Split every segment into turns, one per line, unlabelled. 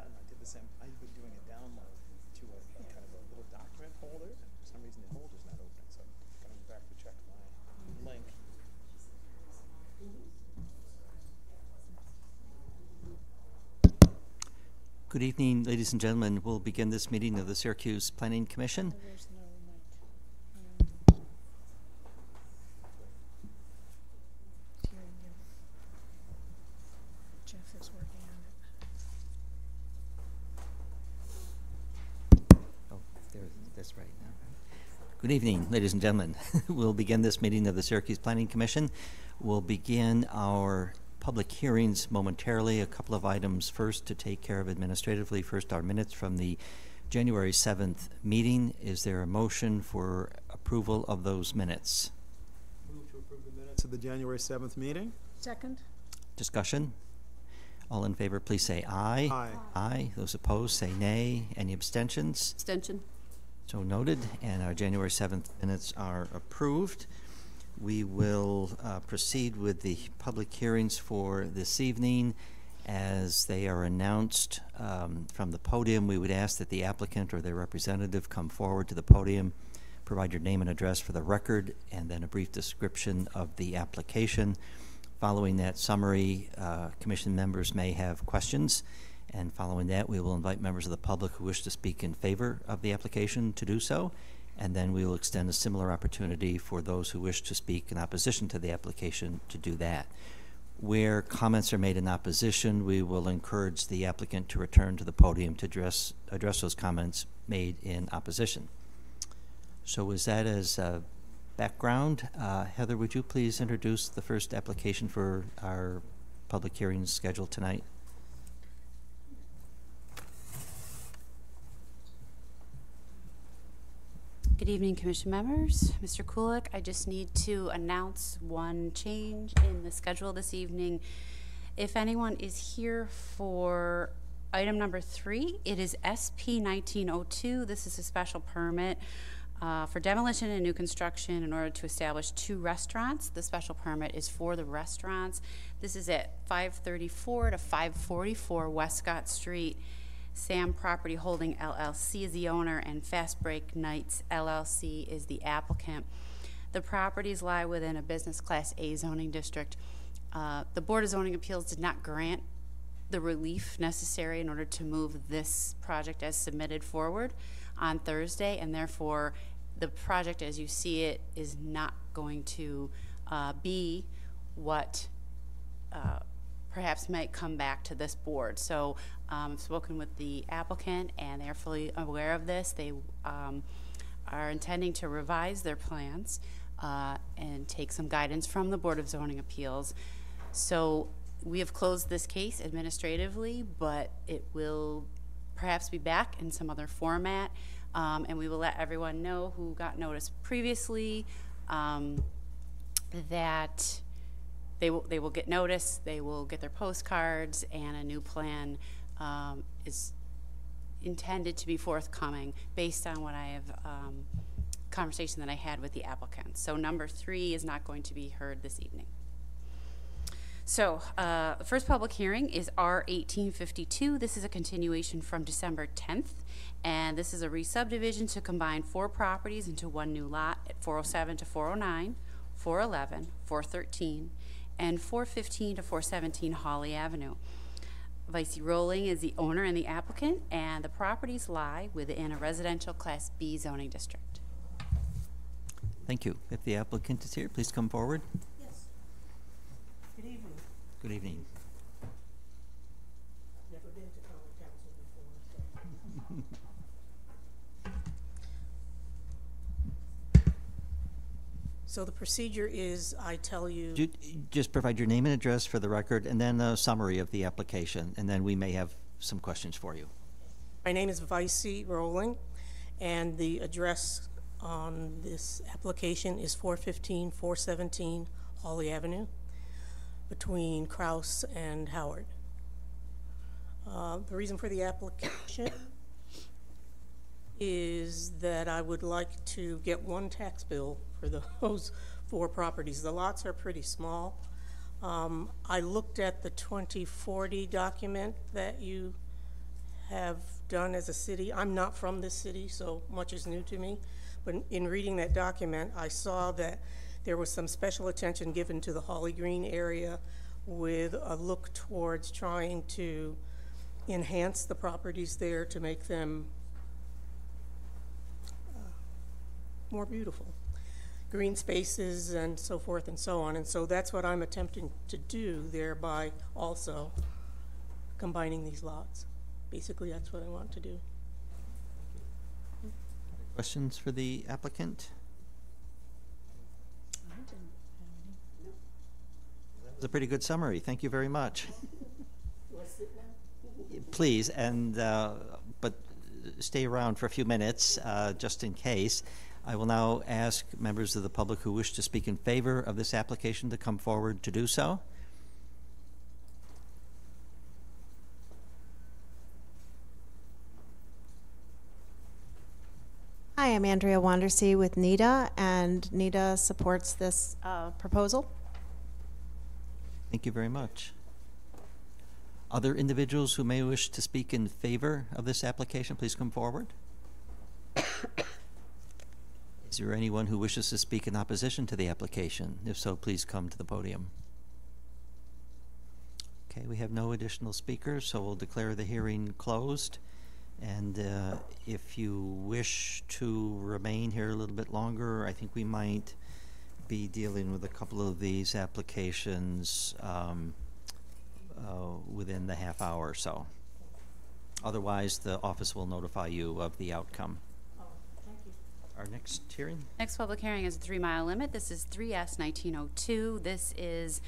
I did the same. I've been doing a download to a kind of a little document holder, and for some reason the holder's not opening, so I'm coming back to check my link.
Good evening, ladies and gentlemen. We'll begin this meeting of the Syracuse Planning Commission.
There's no mic. Jeff is working on it.
Oh, that's right now. Good evening, ladies and gentlemen. We'll begin this meeting of the Syracuse Planning Commission. We'll begin our public hearings momentarily. A couple of items first to take care of administratively. First, our minutes from the January 7th meeting. Is there a motion for approval of those minutes?
Move to approve the minutes of the January 7th meeting.
Second.
Discussion? All in favor, please say aye.
Aye.
Aye. Those opposed, say nay. Any abstentions?
Abstention.
So noted, and our January 7th minutes are approved. We will proceed with the public hearings for this evening. As they are announced from the podium, we would ask that the applicant or their representative come forward to the podium, provide your name and address for the record, and then a brief description of the application. Following that summary, commission members may have questions, and following that, we will invite members of the public who wish to speak in favor of the application to do so. And then we will extend a similar opportunity for those who wish to speak in opposition to the application to do that. Where comments are made in opposition, we will encourage the applicant to return to the podium to address those comments made in opposition. So with that as background, Heather, would you please introduce the first application for our public hearing scheduled tonight?
Good evening, Commission members. Mr. Kulik, I just need to announce one change in the schedule this evening. If anyone is here for item number 3, it is SP 1902. This is a special permit for demolition and new construction in order to establish 2 restaurants. The special permit is for the restaurants. This is at 534 to 544 Westcott Street. Sam Property Holding LLC is the owner, and Fast Break Nights LLC is the applicant. The properties lie within a business class A zoning district. The Board of Zoning Appeals did not grant the relief necessary in order to move this project as submitted forward on Thursday, and therefore the project as you see it is not going to be what perhaps might come back to this board. So I've spoken with the applicant and they're fully aware of this. They are intending to revise their plans and take some guidance from the Board of Zoning Appeals. So we have closed this case administratively, but it will perhaps be back in some other format, and we will let everyone know who got notice previously that they will get notice, they will get their postcards, and a new plan is intended to be forthcoming based on what I have conversation that I had with the applicant. So number 3 is not going to be heard this evening. So the first public hearing is R1852. This is a continuation from December 10th, and this is a re-subdivision to combine 4 properties into 1 new lot at 407 to 409, 411, 413, and 415 to 417 Hawley Avenue. Vicey Rolling is the owner and the applicant, and the properties lie within a residential Class B zoning district.
Thank you. If the applicant is here, please come forward.
Yes. Good evening.
Good evening.
Never been to common council before. So the procedure is I tell you.
Just provide your name and address for the record, and then a summary of the application, and then we may have some questions for you.
My name is Vicey Rolling, and the address on this application is 415, 417 Hawley Avenue, between Krause and Howard. The reason for the application is that I would like to get 1 tax bill for those 4 properties. The lots are pretty small. I looked at the 2040 document that you have done as a city. I'm not from this city, so much is new to me. But in reading that document, I saw that there was some special attention given to the Holly Green area with a look towards trying to enhance the properties there to make them more beautiful. Green spaces and so forth and so on. And so that's what I'm attempting to do there by also combining these lots. Basically, that's what I want to do.
Questions for the applicant? That was a pretty good summary. Thank you very much.
Do I sit now?
Please, and but stay around for a few minutes, just in case. I will now ask members of the public who wish to speak in favor of this application to come forward to do so.
Hi, I'm Andrea Wandersee with NIDA, and NIDA supports this proposal.
Thank you very much. Other individuals who may wish to speak in favor of this application, please come forward. Is there anyone who wishes to speak in opposition to the application? If so, please come to the podium. Okay, we have no additional speakers, so we'll declare the hearing closed. And if you wish to remain here a little bit longer, I think we might be dealing with a couple of these applications within the half hour or so. Otherwise, the office will notify you of the outcome. Our next hearing?
Next public hearing is a 3-mile limit. This is 3S 1902. This is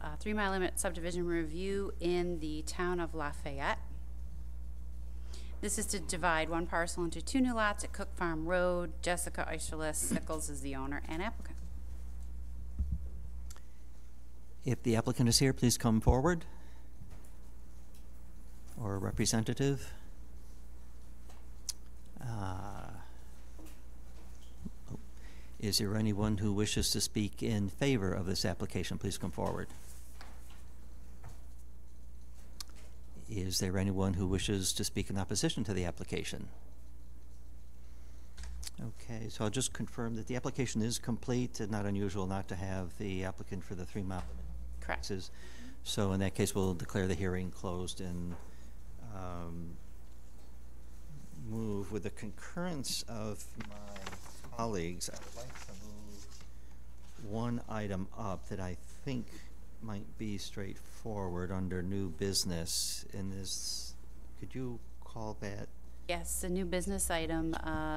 a 3-mile limit subdivision review in the town of Lafayette. This is to divide one parcel into 2 new lots at Cook Farm Road. Jessica Eischerlis Sickles is the owner and applicant.
If the applicant is here, please come forward. Or a representative. Is there anyone who wishes to speak in favor of this application? Please come forward. Is there anyone who wishes to speak in opposition to the application? Okay, so I'll just confirm that the application is complete and not unusual not to have the applicant for the 3-mile limit.
Correct.
So in that case, we'll declare the hearing closed and move with the concurrence of my colleagues. I would like to move one item up that I think might be straightforward under new business. And this, could you call that?
Yes, the new business item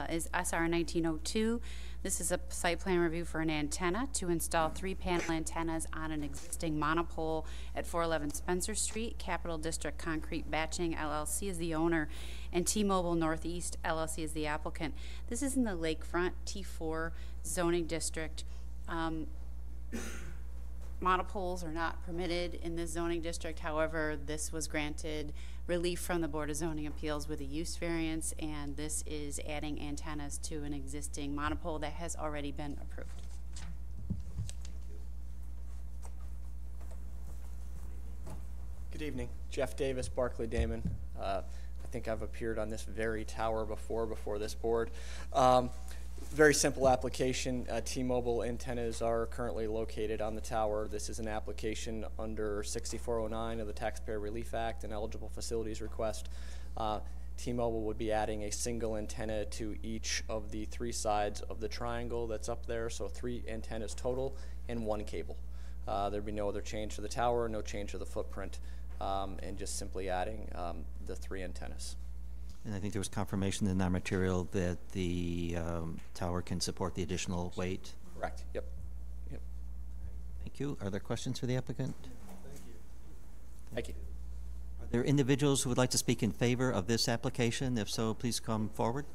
is SR 1902. This is a site plan review for an antenna to install 3 panel antennas on an existing monopole at 411 Spencer Street. Capital District Concrete Batching LLC is the owner, and T-Mobile Northeast LLC is the applicant. This is in the Lakefront T4 zoning district. Monopoles are not permitted in this zoning district. However, this was granted relief from the Board of Zoning Appeals with a use variance, and this is adding antennas to an existing monopole that has already been approved.
Good evening. Jeff Davis, Barclay Damon. I think I've appeared on this very tower before this board. Very simple application. T-Mobile antennas are currently located on the tower. This is an application under 6409 of the Taxpayer Relief Act, an eligible facilities request. T-Mobile would be adding a single antenna to each of the 3 sides of the triangle that's up there, so 3 antennas total and 1 cable. There'd be no other change to the tower, no change to the footprint, and just simply adding the 3 antennas.
And I think there was confirmation in our material that the tower can support the additional weight.
Correct. Yep.
Thank you. Are there questions for the applicant?
Thank you.
Are there individuals who would like to speak in favor of this application? If so, please come forward.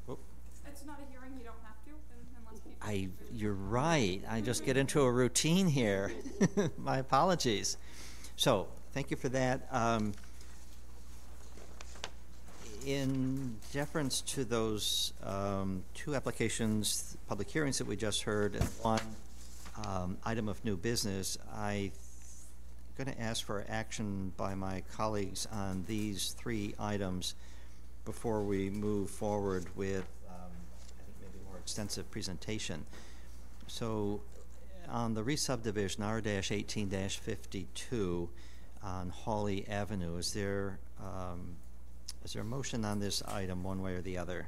Oh.
It's not a hearing, you don't have to, unless people...
You're right. I just get into a routine here. My apologies. So, thank you for that. In deference to those 2 applications, public hearings that we just heard, and 1 item of new business, I going to ask for action by my colleagues on these 3 items before we move forward with, I think, maybe a more extensive presentation. So on the re-subdivision, R-18-52 on Hawley Avenue, is there a motion on this item one way or the other?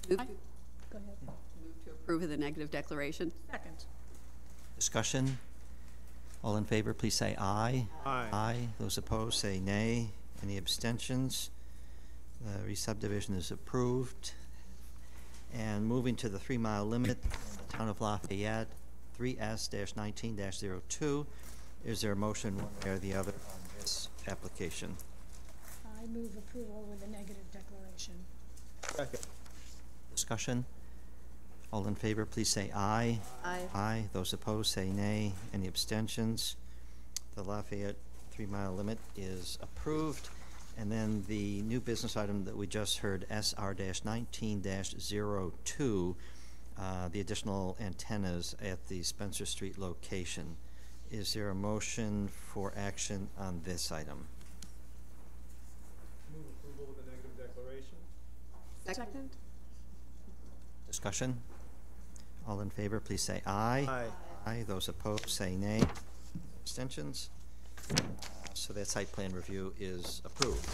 Go ahead. Move to approve of the negative declaration.
Second.
Discussion? All in favor, please say aye.
Aye.
Aye. Those opposed, say nay. Any abstentions? The re-subdivision is approved. And moving to the 3-mile limit in the town of Lafayette, 3S-19-02. Is there a motion one way or the other on this application?
I move approval with a negative declaration.
Second.
Discussion? All in favor, please say aye.
Aye.
Aye. Those opposed, say nay. Any abstentions? The Lafayette 3-mile limit is approved. And then the new business item that we just heard, SR-19-02, the additional antennas at the Spencer Street location. Is there a motion for action on this item?
Move approval with a negative declaration.
Second.
Discussion? All in favor, please say aye.
Aye.
Aye. Those opposed, say nay. Abstentions? So that site plan review is approved.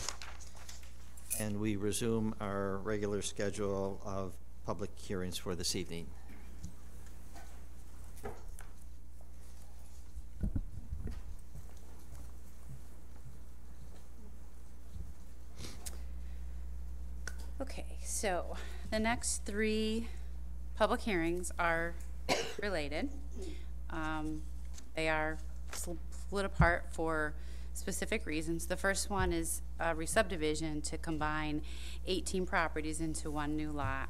And we resume our regular schedule of public hearings for this evening.
Okay, so the next 3 public hearings are related. They are split apart for specific reasons. The first one is a re-subdivision to combine 18 properties into 1 new lot.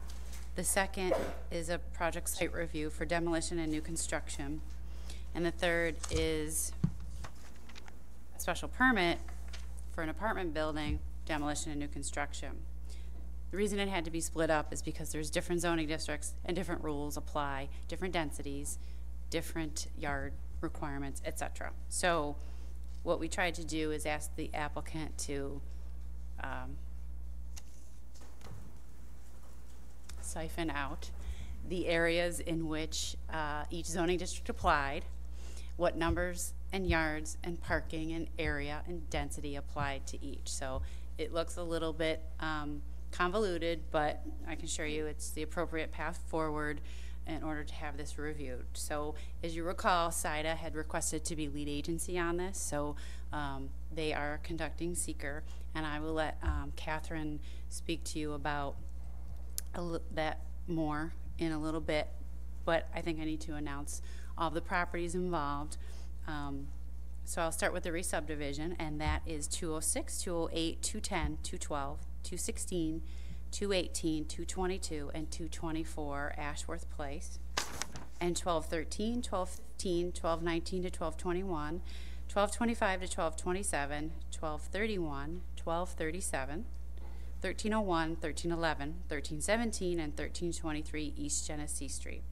The second is a project site review for demolition and new construction. And the third is a special permit for an apartment building, demolition and new construction. The reason it had to be split up is because there's different zoning districts and different rules apply, different densities, different yard requirements, etc. So what we tried to do is ask the applicant to siphon out the areas in which each zoning district applied, what numbers and yards and parking and area and density applied to each. So it looks a little bit convoluted, but I can assure you it's the appropriate path forward in order to have this reviewed. So as you recall, SIDA had requested to be lead agency on this, so they are conducting seeker, and I will let Catherine speak to you about that more in a little bit, but I think I need to announce all of the properties involved. So I'll start with the re-subdivision, and that is 206, 208, 210, 212, 216, 218, 222, and 224 Ashworth Place, and 1213, 1215, 1219 to 1221, 1225 to 1227, 1231, 1237, 1301, 1311, 1317, and 1323 East Genesee Street.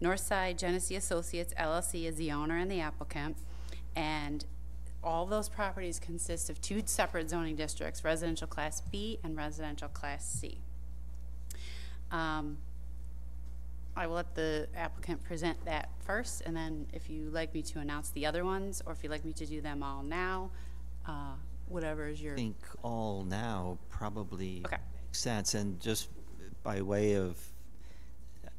Northside Genesee Associates LLC is the owner and the applicant, and all those properties consist of 2 separate zoning districts, residential class B and residential class C. I will let the applicant present that first, and then if you like me to announce the other ones, or if you'd like me to do them all now, whatever is your...
I think all now probably
Okay.
makes sense. And just by way of,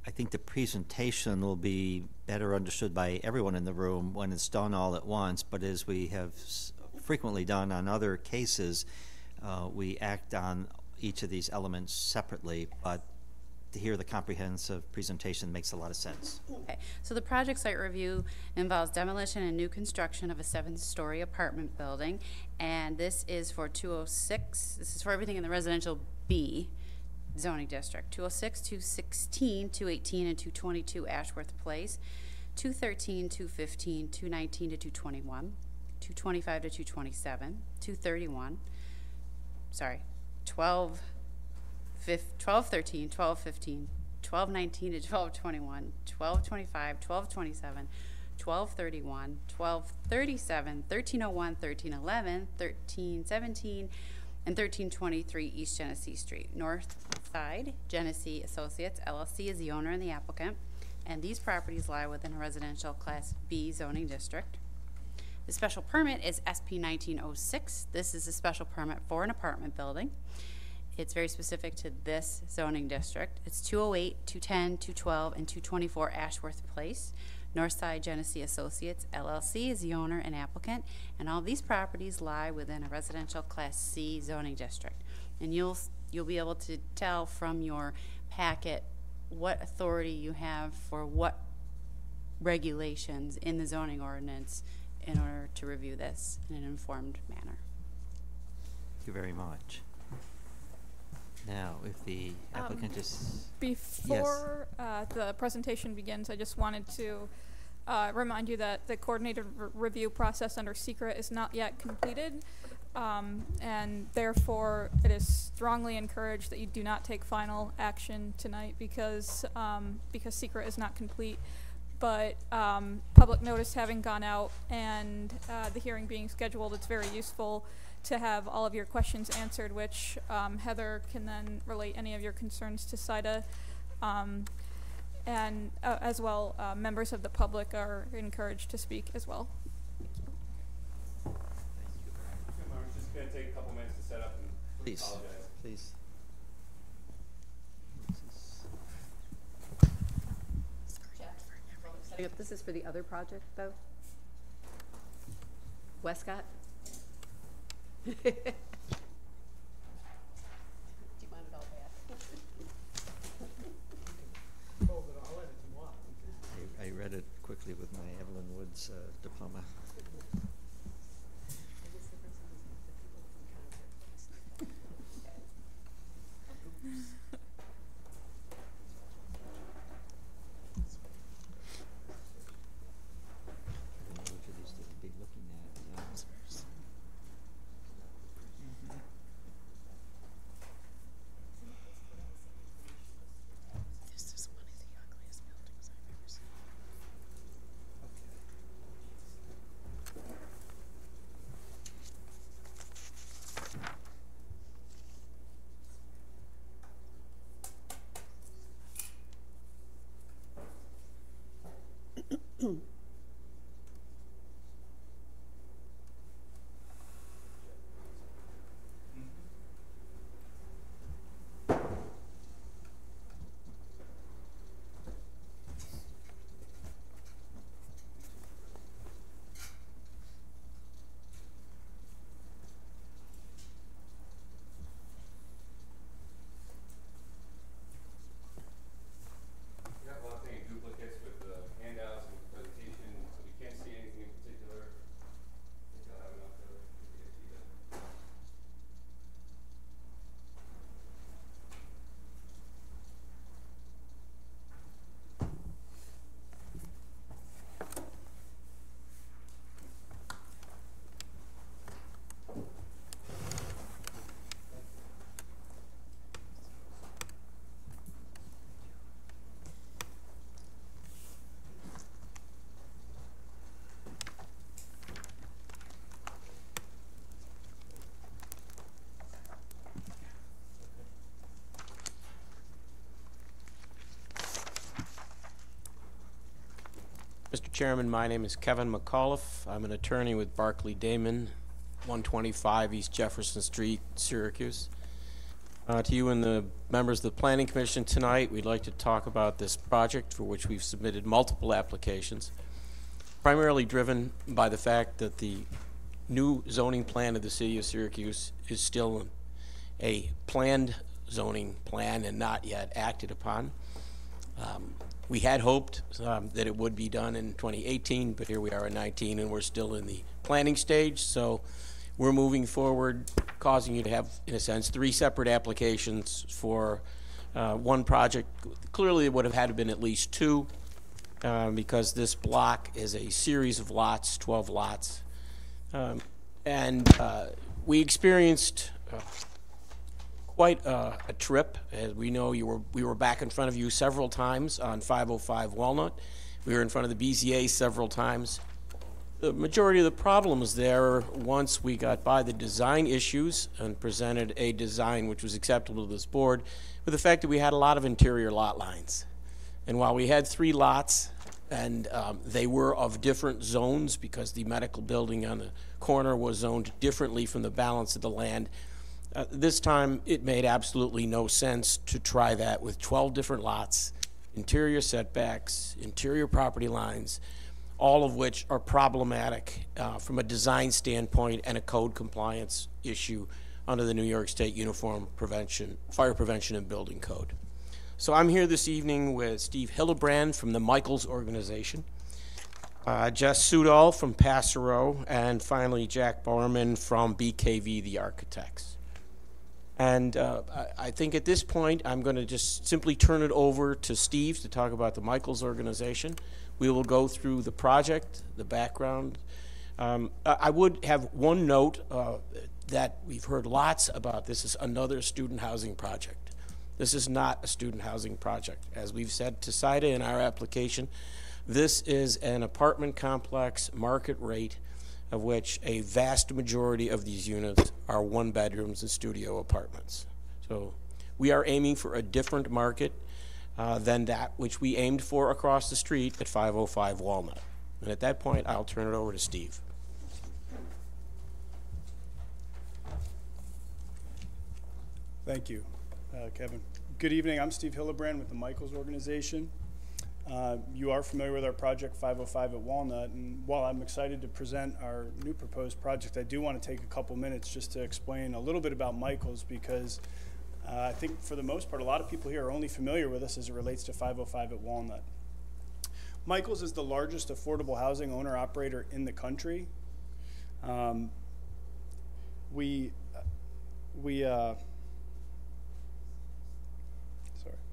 I think the presentation will be better understood by everyone in the room when it's done all at once, but as we have frequently done on other cases, we act on each of these elements separately, but to hear the comprehensive presentation makes a lot of sense.
Okay, so the project site review involves demolition and new construction of a 7-story apartment building, and this is for 206, this is for everything in the residential B zoning district, 206, 216, 218, and 222 Ashworth Place, 213, 215, 219 to 221, 225 to 227, 231, sorry, 12, 13, 12, 15, 12, 19 to 12, 21, 12, 25, 12, 27, 1231, 1237, 1301, 1311, 1317, and 1323 East Genesee Street. North side, Genesee Associates LLC is the owner and the applicant, and these properties lie within a residential Class B zoning district. The special permit is SP 1906. This is a special permit for an apartment building. It's very specific to this zoning district. It's 208, 210, 212, and 224 Ashworth Place. Northside Genesee Associates LLC is the owner and applicant, and all these properties lie within a residential Class C zoning district. And you'll be able to tell from your packet what authority you have for what regulations in the zoning ordinance in order to review this in an informed manner.
Thank you very much. Now, if the applicant is...
Before the presentation begins, I just wanted to remind you that the coordinated review process under SECRET is not yet completed, and therefore it is strongly encouraged that you do not take final action tonight because SECRET is not complete. But public notice having gone out and the hearing being scheduled, it's very useful to have all of your questions answered, which Heather can then relate any of your concerns to CIDA. And as well, members of the public are encouraged to speak as well.
I'm just going to take a couple minutes to set up and
Please.
apologize.
Please.
This is for the other project, though? Westcott? Do you mind it all back?
I read it quickly with my Evelyn Woods diploma.
Mr. Chairman, my name is Kevin McAuliffe. I'm an attorney with Barclay Damon, 125 East Jefferson Street, Syracuse. To you and the members of the Planning Commission tonight, we'd like to talk about this project for which we've submitted multiple applications, primarily driven by the fact that the new zoning plan of the city of Syracuse is still a planned zoning plan and not yet acted upon. We had hoped that it would be done in 2018, but here we are in 19 and we're still in the planning stage. So we're moving forward, causing you to have, in a sense, 3 separate applications for one project. Clearly it would have had to been at least 2 because this block is a series of lots, 12 lots. We experienced quite a trip. As we know, we were back in front of you several times on 505 Walnut. We were in front of the BZA several times. The majority of the problems there, once we got by the design issues and presented a design which was acceptable to this board, with the fact that we had a lot of interior lot lines. And while we had 3 lots, and they were of different zones because the medical building on the corner was zoned differently from the balance of the land, this time it made absolutely no sense to try that with 12 different lots, interior setbacks, interior property lines, all of which are problematic from a design standpoint and a code compliance issue under the New York State Uniform Fire Prevention and Building Code. So I'm here this evening with Steve Hillebrand from the Michaels organization, Jess Sudol from Passero, and finally Jack Barman from BKV, the architects. And I think at this point, I'm going to just simply turn it over to Steve to talk about the Michaels organization. We will go through the project, the background. I would have one note that we've heard lots about. This is another student housing project. This is not a student housing project. As we've said to CIDA in our application, this is an apartment complex market rate, of which a vast majority of these units are 1-bedrooms and studio apartments. So we are aiming for a different market than that which we aimed for across the street at 505 Walnut. And at that point, I'll turn it over to Steve.
Thank you, Kevin. Good evening. I'm Steve Hillebrand with the Michaels organization. You are familiar with our project 505 at Walnut, and while I'm excited to present our new proposed project, I do want to take a couple minutes just to explain a little bit about Michaels, because I think for the most part, a lot of people here are only familiar with us as it relates to 505 at Walnut. Michaels is the largest affordable housing owner-operator in the country.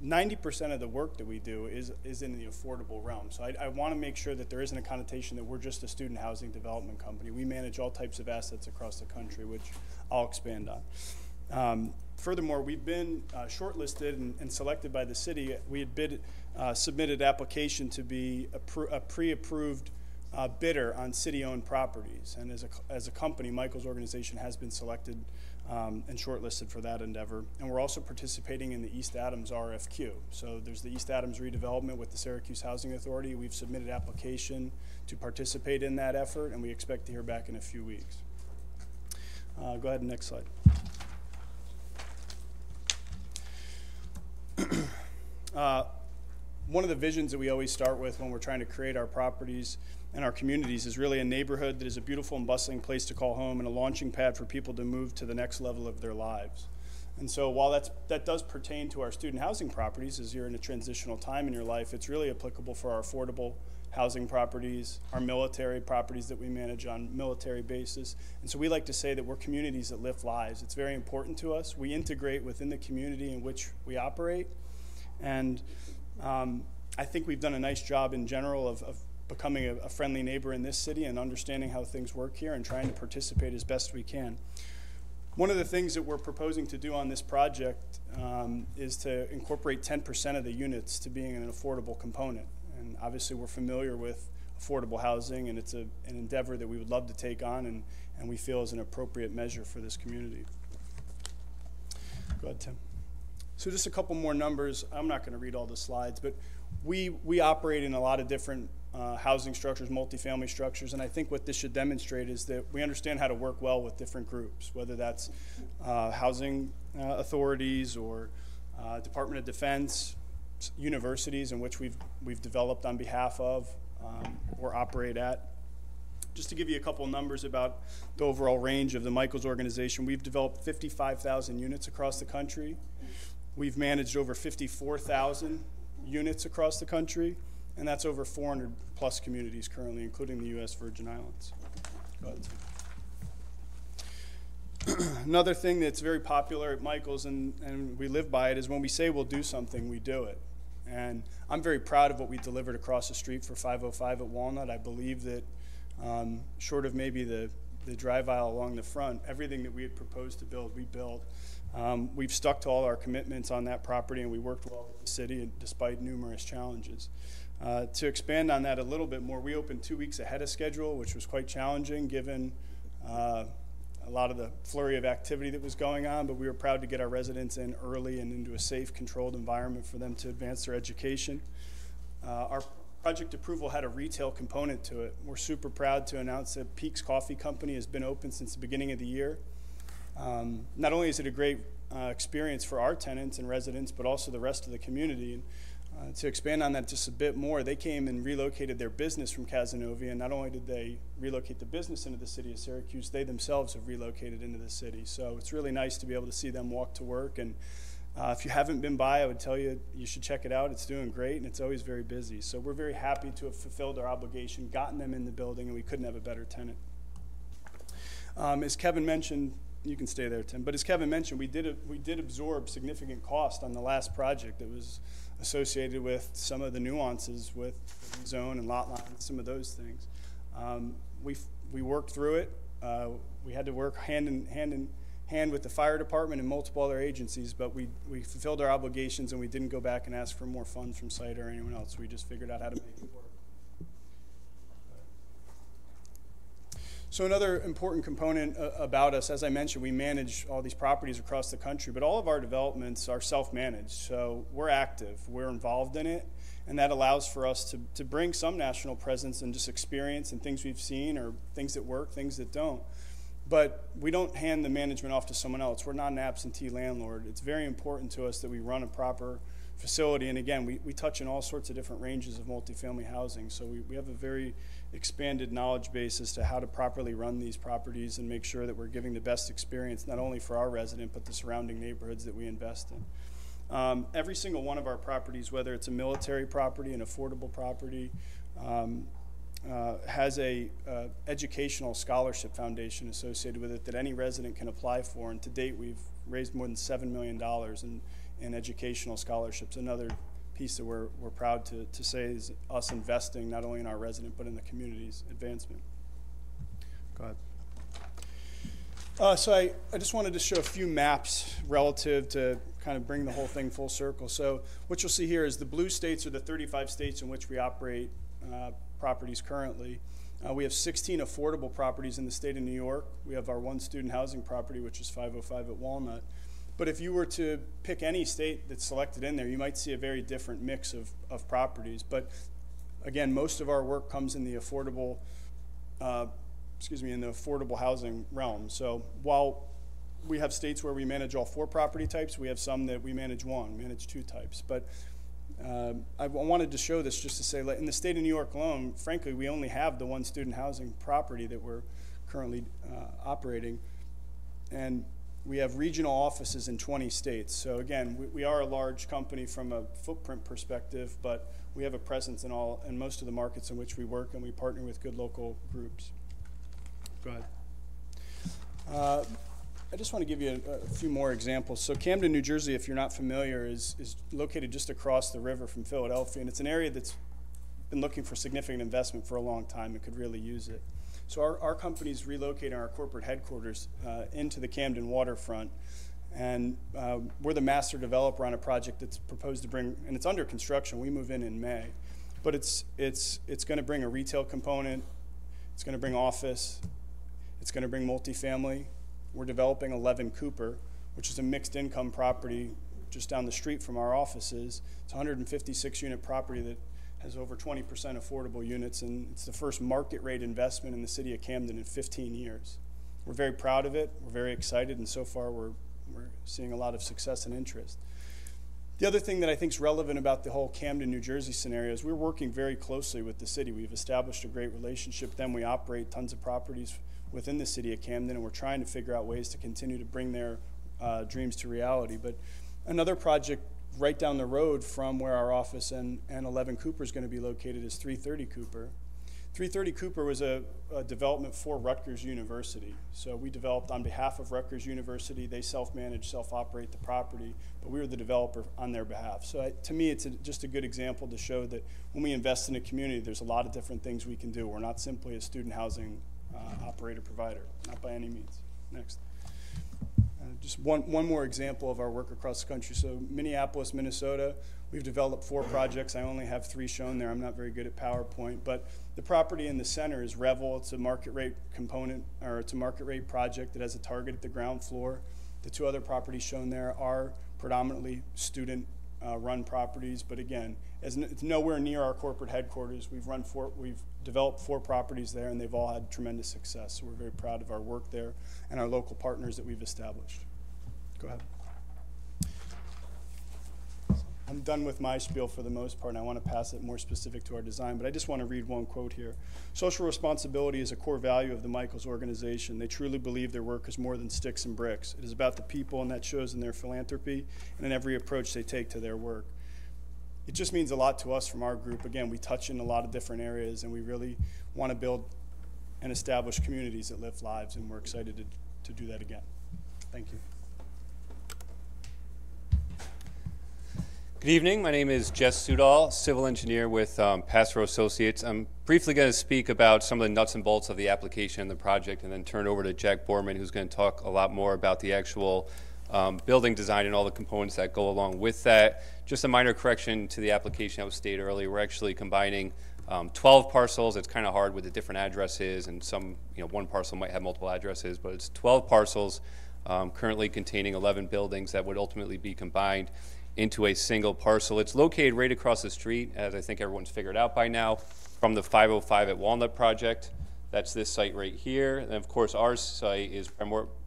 90% of the work that we do is in the affordable realm. So I want to make sure that there isn't a connotation that we're just a student housing development company. We manage all types of assets across the country, which I'll expand on. Furthermore, we've been shortlisted and selected by the city. We had submitted application to be a pre-approved bidder on city-owned properties. And as a company, Michaels organization has been selected and shortlisted for that endeavor. And we're also participating in the East Adams RFQ. So there's the East Adams redevelopment with the Syracuse Housing Authority. We've submitted application to participate in that effort, and we expect to hear back in a few weeks. Go ahead, next slide. One of the visions that we always start with when we're trying to create our properties and our communities is really a neighborhood that is a beautiful and bustling place to call home and a launching pad for people to move to the next level of their lives. And so while that does pertain to our student housing properties, as you're in a transitional time in your life, it's really applicable for our affordable housing properties, our military properties that we manage on military bases. And so we like to say that we're communities that lift lives. It's very important to us. We integrate within the community in which we operate. And I think we've done a nice job in general of becoming a friendly neighbor in this city and understanding how things work here and trying to participate as best we can. One of the things that we're proposing to do on this project is to incorporate 10% of the units to being an affordable component. And obviously we're familiar with affordable housing, and it's an endeavor that we would love to take on and we feel is an appropriate measure for this community. Go ahead, Tim. So just a couple more numbers. I'm not going to read all the slides, but we operate in a lot of different housing structures, multifamily structures, and I think what this should demonstrate is that we understand how to work well with different groups, whether that's housing authorities or Department of Defense, universities in which we've developed on behalf of or operate at. Just to give you a couple numbers about the overall range of the Michaels organization, we've developed 55,000 units across the country. We've managed over 54,000 units across the country, and that's over 400 plus communities currently, including the U.S. Virgin Islands. Go ahead. Another thing that's very popular at Michaels, and we live by it, is when we say we'll do something, we do it. And I'm very proud of what we delivered across the street for 505 at Walnut. I believe that short of maybe the drive aisle along the front, everything that we had proposed to build, we built. We've stuck to all our commitments on that property, and we worked well with the city despite numerous challenges. To expand on that a little bit more, we opened 2 weeks ahead of schedule, which was quite challenging given a lot of the flurry of activity that was going on, but we were proud to get our residents in early and into a safe, controlled environment for them to advance their education. Our project approval had a retail component to it. We're super proud to announce that Peaks Coffee Company has been open since the beginning of the year. Not only is it a great experience for our tenants and residents, but also the rest of the community. And to expand on that just a bit more, they came and relocated their business from Casanova, and not only did they relocate the business into the city of Syracuse, they themselves have relocated into the city. So it's really nice to be able to see them walk to work. And if you haven't been by, I would tell you you should check it out. It's doing great, and it's always very busy. So we're very happy to have fulfilled our obligation, gotten them in the building, and we couldn't have a better tenant. As Kevin mentioned, you can stay there, Tim. But as Kevin mentioned, we did absorb significant cost on the last project that was associated with some of the nuances with zone and lot lines, some of those things. We worked through it. We had to work hand in hand with the fire department and multiple other agencies, but we fulfilled our obligations, and we didn't go back and ask for more funds from site or anyone else. We just figured out how to make it work. So another important component about us, as I mentioned, we manage all these properties across the country, but all of our developments are self-managed. So we're active, we're involved in it, and that allows for us to bring some national presence and just experience and things we've seen or things that work, things that don't. But we don't hand the management off to someone else. We're not an absentee landlord. It's very important to us that we run a proper facility. And again, we touch in all sorts of different ranges of multifamily housing. So we have a very expanded knowledge base as to how to properly run these properties and make sure that we're giving the best experience, not only for our resident, but the surrounding neighborhoods that we invest in. Every single one of our properties, whether it's a military property, an affordable property, has a educational scholarship foundation associated with it that any resident can apply for. And to date, we've raised more than $7 million in educational scholarships. Another piece that we're proud to say is us investing not only in our resident but in the community's advancement. Go ahead. So I just wanted to show a few maps relative to kind of bring the whole thing full circle. So what you'll see here is the blue states are the 35 states in which we operate properties currently. We have 16 affordable properties in the state of New York. We have our one student housing property, which is 505 at Walnut. But if you were to pick any state that's selected in there, you might see a very different mix of properties. But again, most of our work comes in the affordable, in the affordable housing realm. So while we have states where we manage all 4 property types, we have some that we manage 2 types. But I wanted to show this just to say, in the state of New York alone, frankly, we only have the one student housing property that we're currently operating. And we have regional offices in 20 states. So again, we are a large company from a footprint perspective, but we have a presence in most of the markets in which we work, and we partner with good local groups. Go ahead. I just want to give you a few more examples. So Camden, New Jersey, if you're not familiar, is located just across the river from Philadelphia, and it's an area that's been looking for significant investment for a long time and could really use it. So our company's relocating our corporate headquarters into the Camden waterfront, and we're the master developer on a project that's proposed to bring, and it's under construction. We move in May, but it's going to bring a retail component. It's going to bring office. It's going to bring multifamily. We're developing 11 Cooper, which is a mixed income property just down the street from our offices. It's a 156 unit property that has over 20% affordable units, and it's the first market rate investment in the city of Camden in 15 years. We're very proud of it. We're very excited, and so far we're seeing a lot of success and interest. The other thing that I think is relevant about the whole Camden, New Jersey scenario is we're working very closely with the city. We've established a great relationship with them. We operate tons of properties within the city of Camden, and we're trying to figure out ways to continue to bring their dreams to reality. But another project right down the road from where our office and 11 Cooper is going to be located is 330 Cooper. 330 Cooper was a development for Rutgers University. So we developed on behalf of Rutgers University. They self-manage, self-operate the property, but we were the developer on their behalf. So to me, it's just a good example to show that when we invest in a community, there's a lot of different things we can do. We're not simply a student housing operator provider, not by any means. Next. Just one more example of our work across the country. So Minneapolis, Minnesota, we've developed 4 projects. I only have 3 shown there. I'm not very good at PowerPoint, but the property in the center is Revel. It's a market rate component, or it's a market rate project that has a target at the ground floor. The 2 other properties shown there are predominantly student run properties, but again, as it's nowhere near our corporate headquarters. We've developed 4 properties there, and they've all had tremendous success. So we're very proud of our work there and our local partners that we've established. Go ahead. I'm done with my spiel for the most part, and I want to pass it more specific to our design, but I just want to read one quote here. Social responsibility is a core value of the Michaels organization. They truly believe their work is more than sticks and bricks. It is about the people, and that shows in their philanthropy and in every approach they take to their work. It just means a lot to us from our group. Again, we touch in a lot of different areas, and we really want to build and establish communities that lift lives, and we're excited to do that again. Thank you.
Good evening. My name is Jess Sudol, civil engineer with Passero Associates. I'm briefly going to speak about some of the nuts and bolts of the application and the project, and then turn over to Jack Borman, who's going to talk a lot more about the actual building design and all the components that go along with that. Just a minor correction to the application that was stated earlier. We're actually combining 12 parcels. It's kind of hard with the different addresses, and some, one parcel might have multiple addresses, but it's 12 parcels currently containing 11 buildings that would ultimately be combined into a single parcel. It's located right across the street, as I think everyone's figured out by now, from the 505 at Walnut project. That's this site right here. And of course, our site is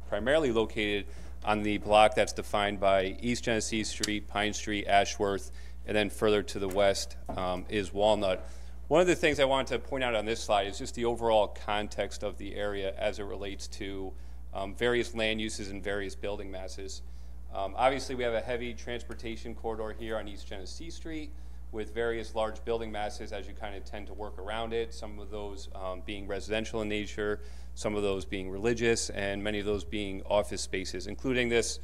primarily located on the block that's defined by East Genesee Street, Pine Street, Ashworth, and then further to the west is Walnut. One of the things I wanted to point out on this slide is just the overall context of the area as it relates to various land uses and various building masses. Obviously, we have a heavy transportation corridor here on East Genesee Street with various large building masses as you kind of tend to work around it, some of those being residential in nature, some of those being religious, and many of those being office spaces, including these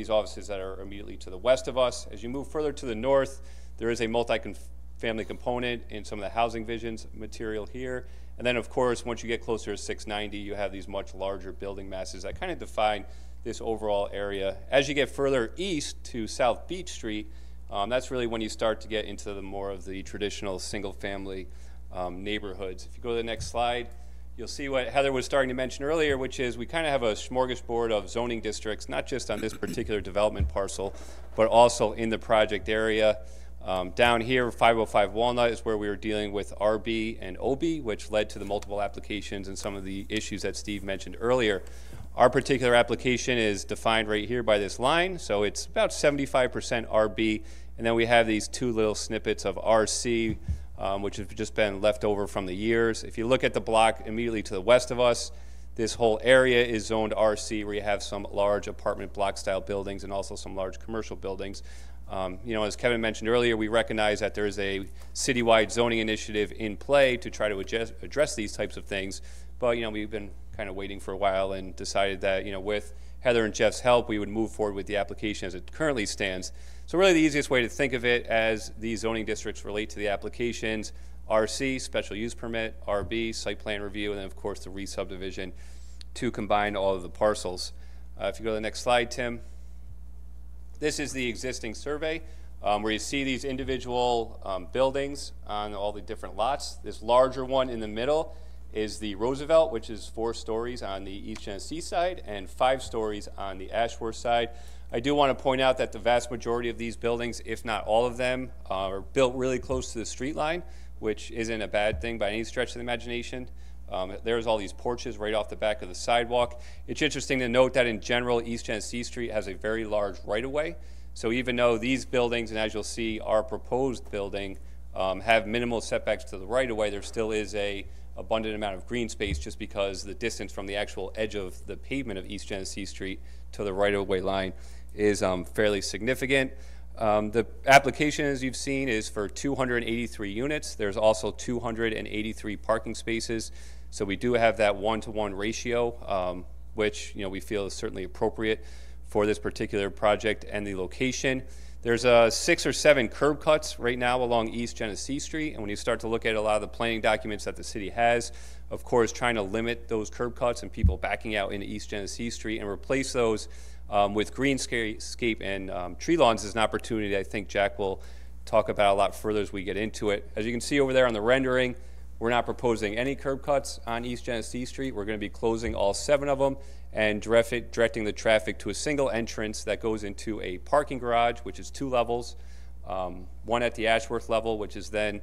offices that are immediately to the west of us. As you move further to the north, there is a multi-family component in some of the housing visions material here. And then, of course, once you get closer to 690, you have these much larger building masses that kind of define this overall area. As you get further east to South Beach Street, that's really when you start to get into the more of the traditional single-family neighborhoods. If you go to the next slide, you'll see what Heather was starting to mention earlier, which is we kind of have a smorgasbord of zoning districts, not just on this particular development parcel, but also in the project area. Down here, 505 Walnut is where we were dealing with RB and OB, which led to the multiple applications and some of the issues that Steve mentioned earlier. Our particular application is defined right here by this line, so it's about 75% RB, and then we have these 2 little snippets of RC, which have just been left over from the years. If you look at the block immediately to the west of us, this whole area is zoned RC, where you have some large apartment block style buildings and also some large commercial buildings. As Kevin mentioned earlier, we recognize that there is a citywide zoning initiative in play to try to address these types of things, but we've been kind of waiting for a while and decided that with Heather and Jeff's help, we would move forward with the application as it currently stands. So really the easiest way to think of it as these zoning districts relate to the applications: RC, special use permit; RB, site plan review; and then of course the re-subdivision to combine all of the parcels. If you go to the next slide, Tim. This is the existing survey where you see these individual buildings on all the different lots. This larger one in the middle is the Roosevelt, which is 4 stories on the East Genesee side and 5 stories on the Ashworth side. I do want to point out that the vast majority of these buildings, if not all of them, are built really close to the street line, which isn't a bad thing by any stretch of the imagination. There's all these porches right off the back of the sidewalk. It's interesting to note that in general, East Genesee Street has a very large right-of-way. So even though these buildings, and as you'll see, our proposed building, have minimal setbacks to the right-of-way, there still is a abundant amount of green space just because the distance from the actual edge of the pavement of East Genesee Street to the right-of-way line is fairly significant. The application, as you've seen, is for 283 units. There's also 283 parking spaces. So we do have that 1-to-1 ratio, which we feel is certainly appropriate for this particular project and the location. There's 6 or 7 curb cuts right now along East Genesee Street, and when you start to look at a lot of the planning documents that the city has, of course, trying to limit those curb cuts and people backing out into East Genesee Street and replace those with greenscape and tree lawns is an opportunity I think Jack will talk about a lot further as we get into it. As you can see over there on the rendering, we're not proposing any curb cuts on East Genesee Street. We're going to be closing all 7 of them and directing the traffic to a single entrance that goes into a parking garage, which is 2 levels, one at the Ashworth level, which is then,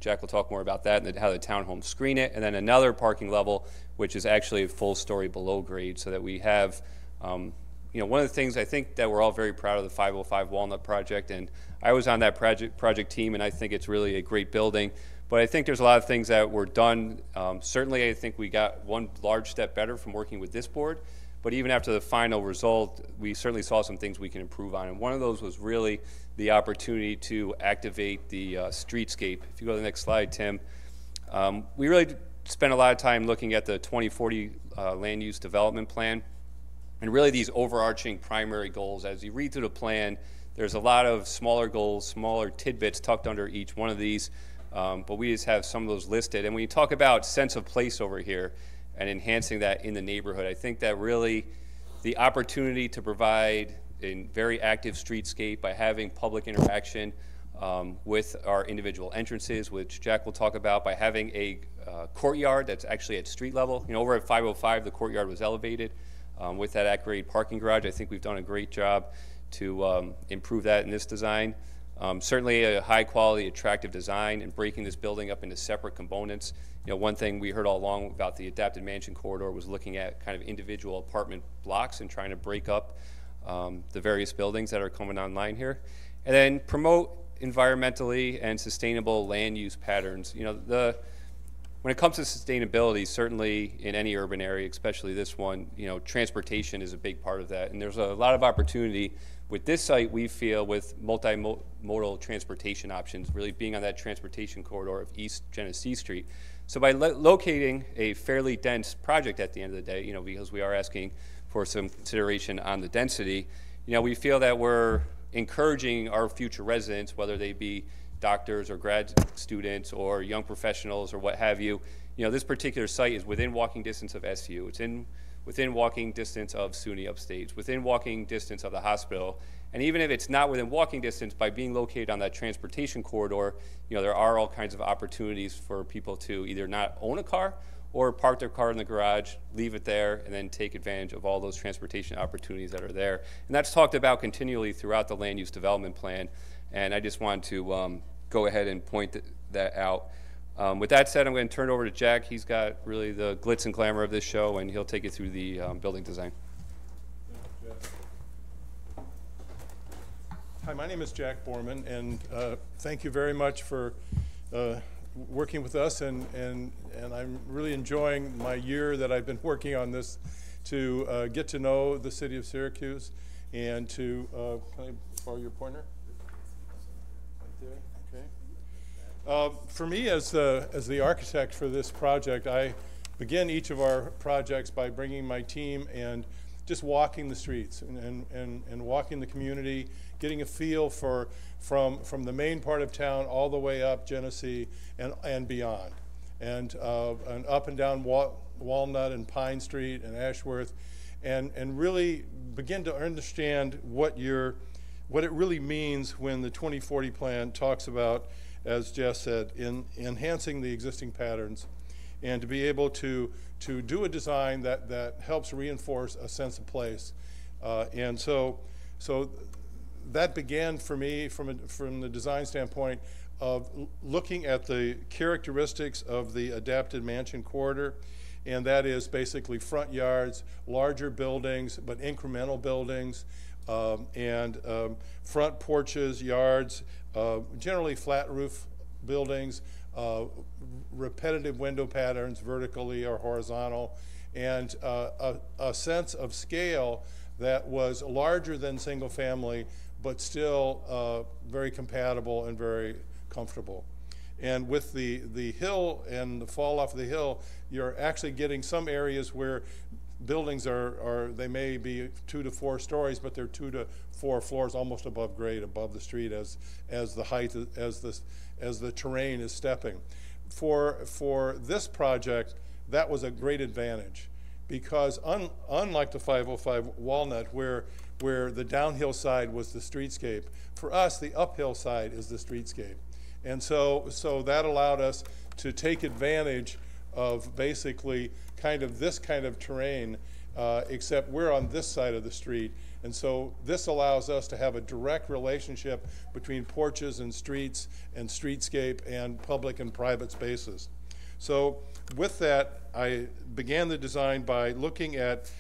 Jack will talk more about that and how the townhomes screen it, and then another parking level, which is actually a full story below grade, so that we have, you know, one of the things I think that we're all very proud of the 505 Walnut project, and I was on that project team, and I think it's really a great building. But I think there's a lot of things that were done. Certainly, I think we got one large step better from working with this board. But even after the final result, we certainly saw some things we can improve on. And one of those was really the opportunity to activate the streetscape. If you go to the next slide, Tim, we really spent a lot of time looking at the 2040 land use development plan. And really these overarching primary goals. As you read through the plan, there's a lot of smaller goals, smaller tidbits tucked under each one of these. But we just have some of those listed. And when you talk about sense of place over here and enhancing that in the neighborhood, I think that really the opportunity to provide a very active streetscape by having public interaction with our individual entrances, which Jack will talk about, by having a courtyard that's actually at street level. You know, over at 505, the courtyard was elevated with that at-grade parking garage. I think we've done a great job to improve that in this design. Certainly a high quality, attractive design, and breaking this building up into separate components. You know, one thing we heard all along about the adapted mansion corridor was looking at kind of individual apartment blocks and trying to break up the various buildings that are coming online here. And then promote environmentally and sustainable land use patterns. You know, when it comes to sustainability, certainly in any urban area, especially this one, you know, transportation is a big part of that. And there's a lot of opportunity with this site, we feel, with multimodal transportation options, really being on that transportation corridor of East Genesee Street. So by locating a fairly dense project at the end of the day, you know, because we are asking for some consideration on the density, you know, we feel that we're encouraging our future residents, whether they be doctors or grad students or young professionals or what have you. You know, this particular site is within walking distance of SU. It's within walking distance of SUNY Upstate, within walking distance of the hospital. And even if it's not within walking distance, by being located on that transportation corridor, you know, there are all kinds of opportunities for people to either not own a car or park their car in the garage, leave it there, and then take advantage of all those transportation opportunities that are there. And that's talked about continually throughout the land use development plan. And I just wanted to go ahead and point that out. With that said, I'm going to turn it over to Jack. He's got really the glitz and glamour of this show, and he'll take you through the building design.
Hi, my name is Jack Borman, and thank you very much for working with us, and I'm really enjoying my year that I've been working on this to get to know the city of Syracuse and to, can I borrow your pointer? Right there, okay. For me, as the architect for this project, I begin each of our projects by bringing my team and just walking the streets and walking the community, getting a feel for from the main part of town all the way up Genesee and beyond, and up and down Walnut and Pine Street and Ashworth, and really begin to understand what it really means when the 2040 plan talks about, as Jess said, in enhancing the existing patterns, and to be able to do a design that helps reinforce a sense of place. And so that began for me from the design standpoint of looking at the characteristics of the adapted mansion corridor, and that is basically front yards, larger buildings, but incremental buildings, and front porches, yards, generally flat roof buildings, repetitive window patterns, vertically or horizontal, and a sense of scale that was larger than single family, but still very compatible and very comfortable. And with the hill and the fall off the hill, you're actually getting some areas where buildings they may be 2 to 4 stories, but they're 2 to 4 floors almost above grade, above the street as the height, as the terrain is stepping. For this project, that was a great advantage. because unlike the 505 Walnut, where the downhill side was the streetscape, for us, the uphill side is the streetscape. And so that allowed us to take advantage of basically kind of this kind of terrain, except we're on this side of the street. And so this allows us to have a direct relationship between porches and streets and streetscape and public and private spaces. So with that, I began the design by looking at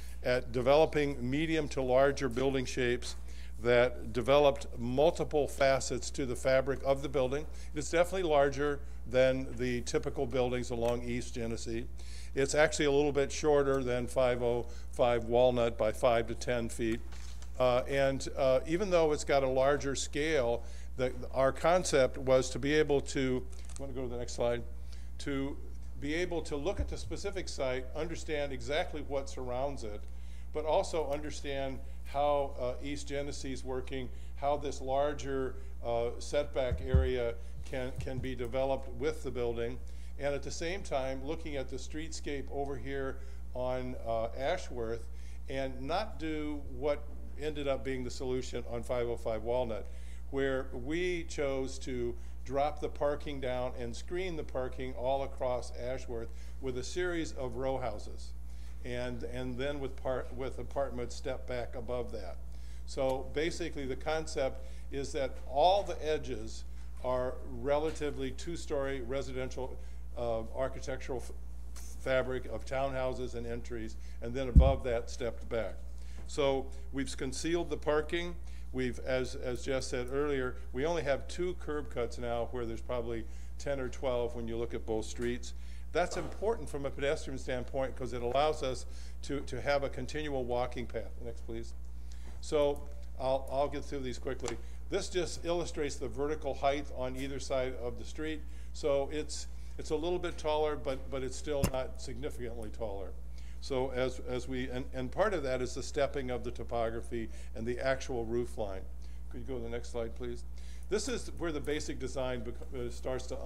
developing medium to larger building shapes that developed multiple facets to the fabric of the building. It's definitely larger than the typical buildings along East Genesee. It's actually a little bit shorter than 505 Walnut by 5 to 10 feet. Even though it's got a larger scale, our concept was to be able to, you want to go to the next slide, to be able to look at the specific site, understand exactly what surrounds it, but also understand how East Genesee is working, how this larger setback area can be developed with the building, and at the same time looking at the streetscape over here on Ashworth and not do what ended up being the solution on 505 Walnut, where we chose to drop the parking down and screen the parking all across Ashworth with a series of row houses, and then with apartments step back above that. So basically the concept is that all the edges are relatively two-story residential architectural fabric of townhouses and entries, and then above that stepped back. So we've concealed the parking. We've, as Jess said earlier, we only have 2 curb cuts now where there's probably 10 or 12 when you look at both streets. That's important from a pedestrian standpoint because it allows us to have a continual walking path. Next, please. So I'll get through these quickly. This just illustrates the vertical height on either side of the street. So it's a little bit taller, but it's still not significantly taller. So and part of that is the stepping of the topography and the actual roof line. Could you go to the next slide, please? This is where the basic design starts to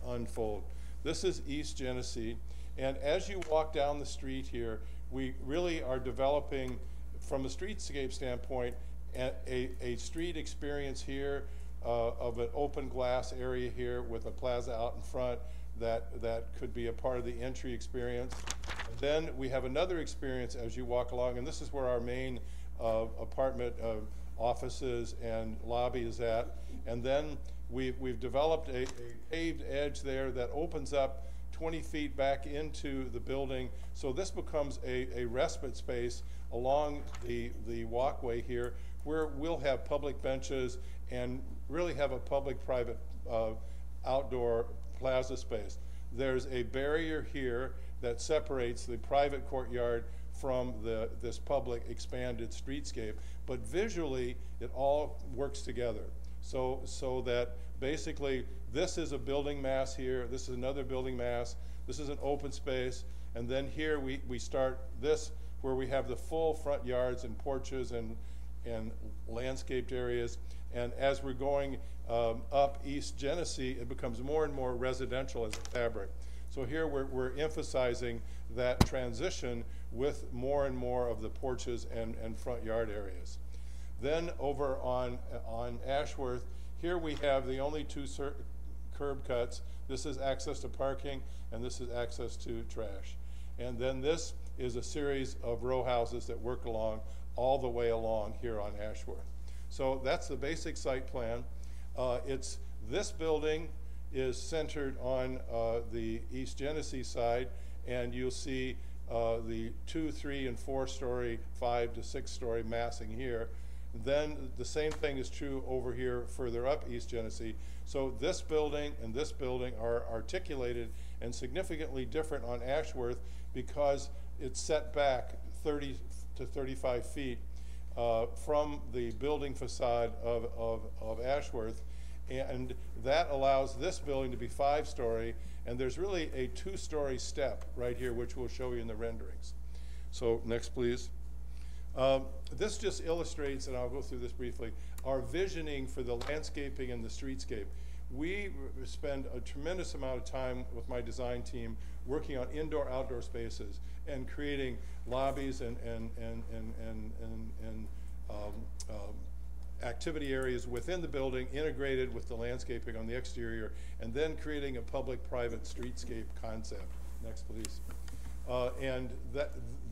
unfold. This is East Genesee, and as you walk down the street here, we really are developing, from a streetscape standpoint, a street experience here of an open glass area here with a plaza out in front that could be a part of the entry experience. And then we have another experience as you walk along, and this is where our main apartment offices and lobby is at. And then we've developed a paved edge there that opens up 20 feet back into the building. So this becomes a respite space along the walkway here, where we'll have public benches and really have a public-private outdoor plaza space. There's a barrier here that separates the private courtyard from this public expanded streetscape, but visually it all works together. So that basically this is a building mass here, this is another building mass, this is an open space, and then here we start this where we have the full front yards and porches and landscaped areas. And as we're going up East Genesee, it becomes more and more residential as a fabric. So here we're emphasizing that transition with more and more of the porches and front yard areas. Then over on Ashworth, here we have the only 2 curb cuts. This is access to parking, and this is access to trash. And then this is a series of row houses that work along all the way along here on Ashworth. So that's the basic site plan. This building is centered on the East Genesee side, and you'll see the 2, 3, and 4-story, 5 to 6-story massing here. Then the same thing is true over here further up East Genesee. So this building and this building are articulated and significantly different on Ashworth because it's set back 30 to 35 feet from the building facade of Ashworth, and that allows this building to be 5-story, and there's really a 2-story step right here, which we'll show you in the renderings. So next, please. This just illustrates, and I'll go through this briefly, our visioning for the landscaping and the streetscape. We spend a tremendous amount of time with my design team working on indoor-outdoor spaces and creating lobbies and activity areas within the building integrated with the landscaping on the exterior, and then creating a public-private streetscape concept. Next, please. And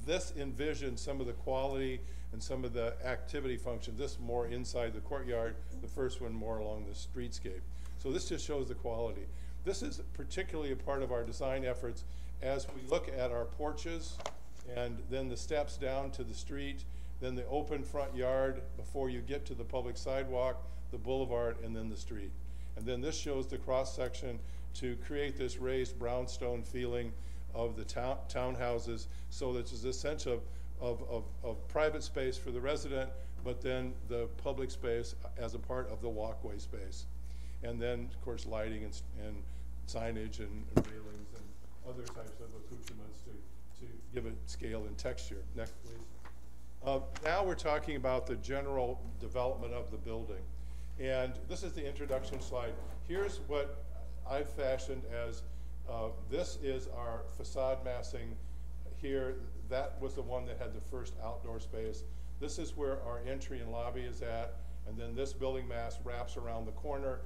this envisions some of the quality and some of the activity functions. This more inside the courtyard, the first one more along the streetscape. So this just shows the quality. This is particularly a part of our design efforts as we look at our porches and then the steps down to the street, then the open front yard before you get to the public sidewalk, the boulevard, and then the street. And then this shows the cross-section to create this raised brownstone feeling of the townhouses, so that there's this sense of private space for the resident, but then the public space as a part of the walkway space. And then, of course, lighting and signage and railings and other types of accoutrements to give it scale and texture. Next, please. Now we're talking about the general development of the building. And this is the introduction slide. Here's what I've fashioned as, this is our facade massing here. That was the one that had the first outdoor space. This is where our entry and lobby is at. And then this building mass wraps around the corner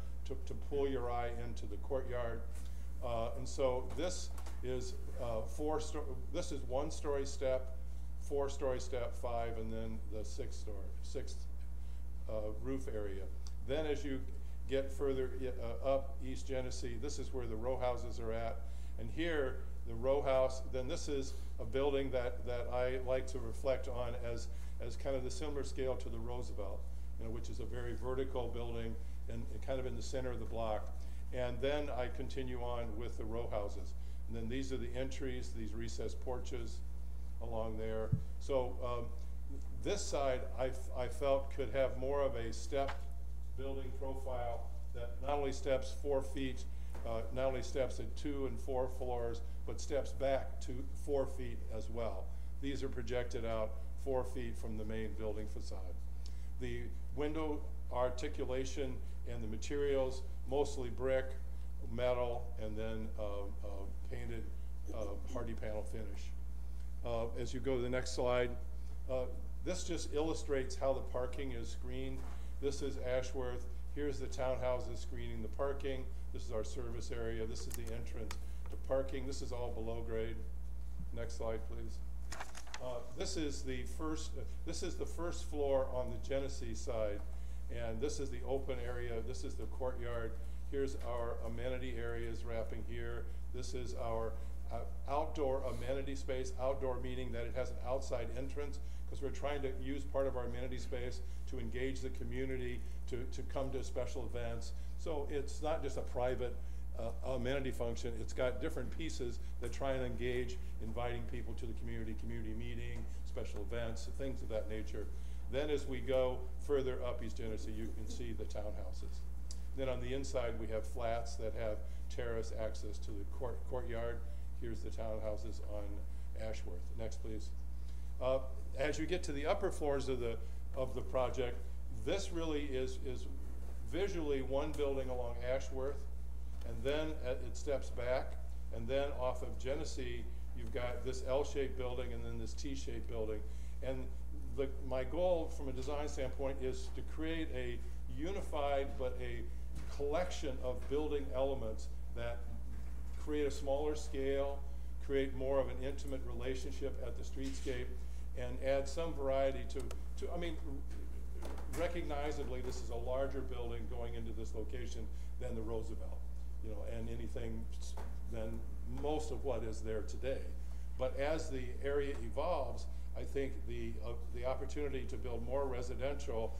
to pull your eye into the courtyard. And so this is this is 1-story step, 4-story step, 5, and then the sixth roof area. Then as you get further up East Genesee, this is where the row houses are at. And here, the row house, then this is a building that I like to reflect on as kind of the similar scale to the Roosevelt, which is a very vertical building and kind of in the center of the block. And then I continue on with the row houses. And then these are the entries, these recessed porches along there. So this side I felt could have more of a stepped building profile that not only steps 4 feet, not only steps at 2 and 4 floors, but steps back to 4 feet as well. These are projected out 4 feet from the main building facade. The window articulation and the materials, mostly brick, metal, and then painted hardy panel finish. As you go to the next slide, this just illustrates how the parking is screened. This is Ashworth. Here's the townhouses screening the parking. This is our service area. This is the entrance to parking. This is all below grade. Next slide, please. This is the first floor on the Genesee side, and this is the open area. This is the courtyard. Here's our amenity areas wrapping here. This is our outdoor amenity space. Outdoor meaning that it has an outside entrance, because we're trying to use part of our amenity space to engage the community to come to special events. So it's not just a private amenity function. It's got different pieces that try and engage, inviting people to the community meeting, special events, things of that nature. Then as we go further up East Genesee, you can see the townhouses. Then on the inside, we have flats that have terrace access to the courtyard. Here's the townhouses on Ashworth. Next, please. As you get to the upper floors of the project, this really is visually one building along Ashworth, and then it steps back, and then off of Genesee, you've got this L-shaped building and then this T-shaped building. And my goal from a design standpoint is to create a unified but a collection of building elements that create a smaller scale, create more of an intimate relationship at the streetscape, and add some variety to I mean, recognizably, this is a larger building going into this location than the Roosevelt, and anything than most of what is there today. But as the area evolves, I think the opportunity to build more residential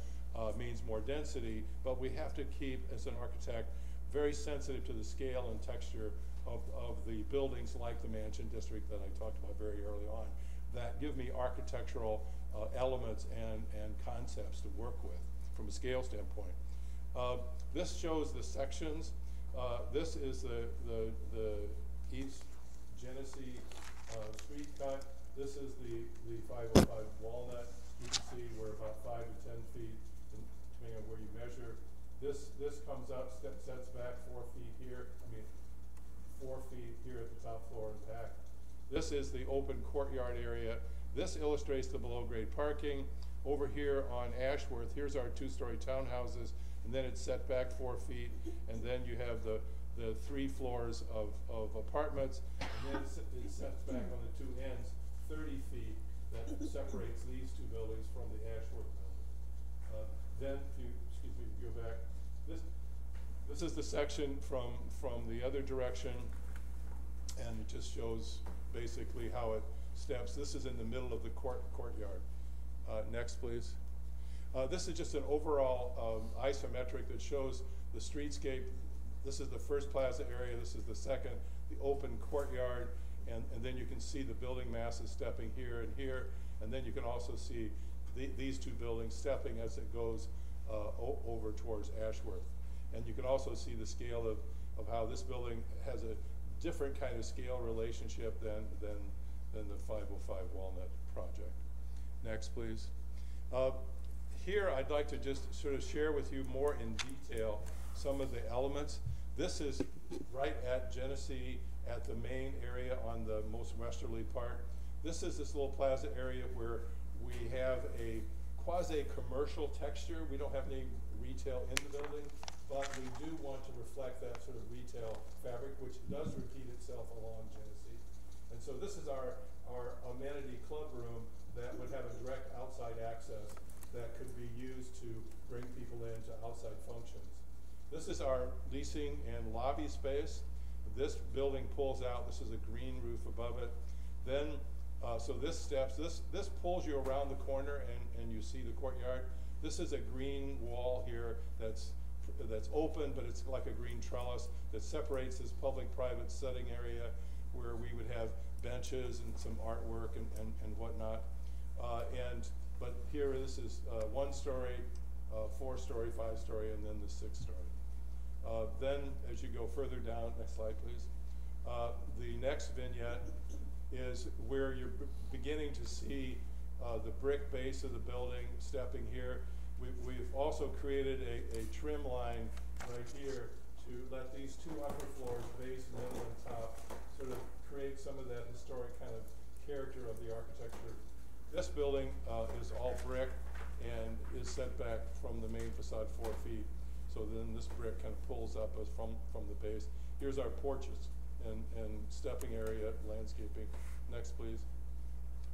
means more density, but we have to keep, as an architect, very sensitive to the scale and texture of the buildings like the Mansion District that I talked about very early on, that give me architectural elements and concepts to work with from a scale standpoint. This shows the sections. This is the East Genesee street cut. This is the 505 Walnut. You can see we're about 5 to 10 feet, depending on where you measure. This comes up, sets back 4 feet here. I mean, 4 feet here at the top floor and back. This is the open courtyard area. This illustrates the below-grade parking. Over here on Ashworth, here's our 2-story townhouses, and then it's set back 4 feet, and then you have the 3 floors of apartments, and then it sets back on the 2 ends 30 feet that separates these 2 buildings from the Ashworth building. Then, if you, excuse me, go back. This is the section from the other direction, and it just shows basically how it steps. This is in the middle of the courtyard. Next, please. This is just an overall isometric that shows the streetscape. This is the first plaza area. This is the second, the open courtyard, and then you can see the building masses stepping here and here, and then you can also see these 2 buildings stepping as it goes over towards Ashworth. And you can also see the scale of how this building has a different kind of scale relationship than the 505 Walnut project. Next, please. Here, I'd like to just sort of share with you more in detail some of the elements. This is right at Genesee, at the main area on the most westerly part. This is this little plaza area where we have a quasi-commercial texture. We don't have any retail in the building, but we do want to reflect that sort of retail fabric, which does repeat itself along Genesee. And so this is our amenity club room that would have a direct outside access that could be used to bring people in to outside functions. This is our leasing and lobby space. This building pulls out. This is a green roof above it. Then, so this steps, this pulls you around the corner and you see the courtyard. This is a green wall here that's open, but it's like a green trellis that separates this public-private setting area where we would have benches and some artwork and whatnot. But here this is 1-story, 4-story, 5-story, and then the 6-story. Then as you go further down, next slide please, the next vignette is where you're beginning to see the brick base of the building stepping here. We've also created a trim line right here to let these 2 upper floors, base, middle, and top, sort of create some of that historic kind of character of the architecture. This building is all brick and is set back from the main facade 4 feet. So then this brick kind of pulls up as from the base. Here's our porches and stepping area, landscaping. Next, please.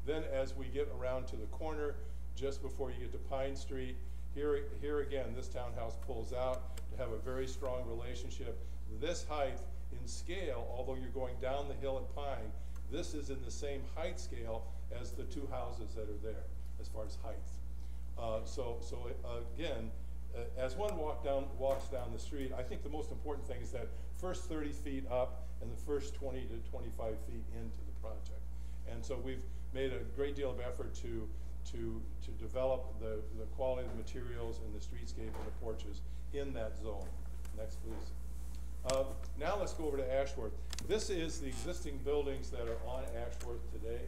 Then as we get around to the corner, just before you get to Pine Street, here again, this townhouse pulls out to have a very strong relationship. This height in scale, although you're going down the hill at Pine, this is in the same height scale as the 2 houses that are there, as far as height. Again, as one walks down the street, I think the most important thing is that first 30 feet up and the first 20 to 25 feet into the project. And so we've made a great deal of effort to develop the quality of the materials and the streetscape and the porches in that zone. Next, please. Now let's go over to Ashworth. This is the existing buildings that are on Ashworth today.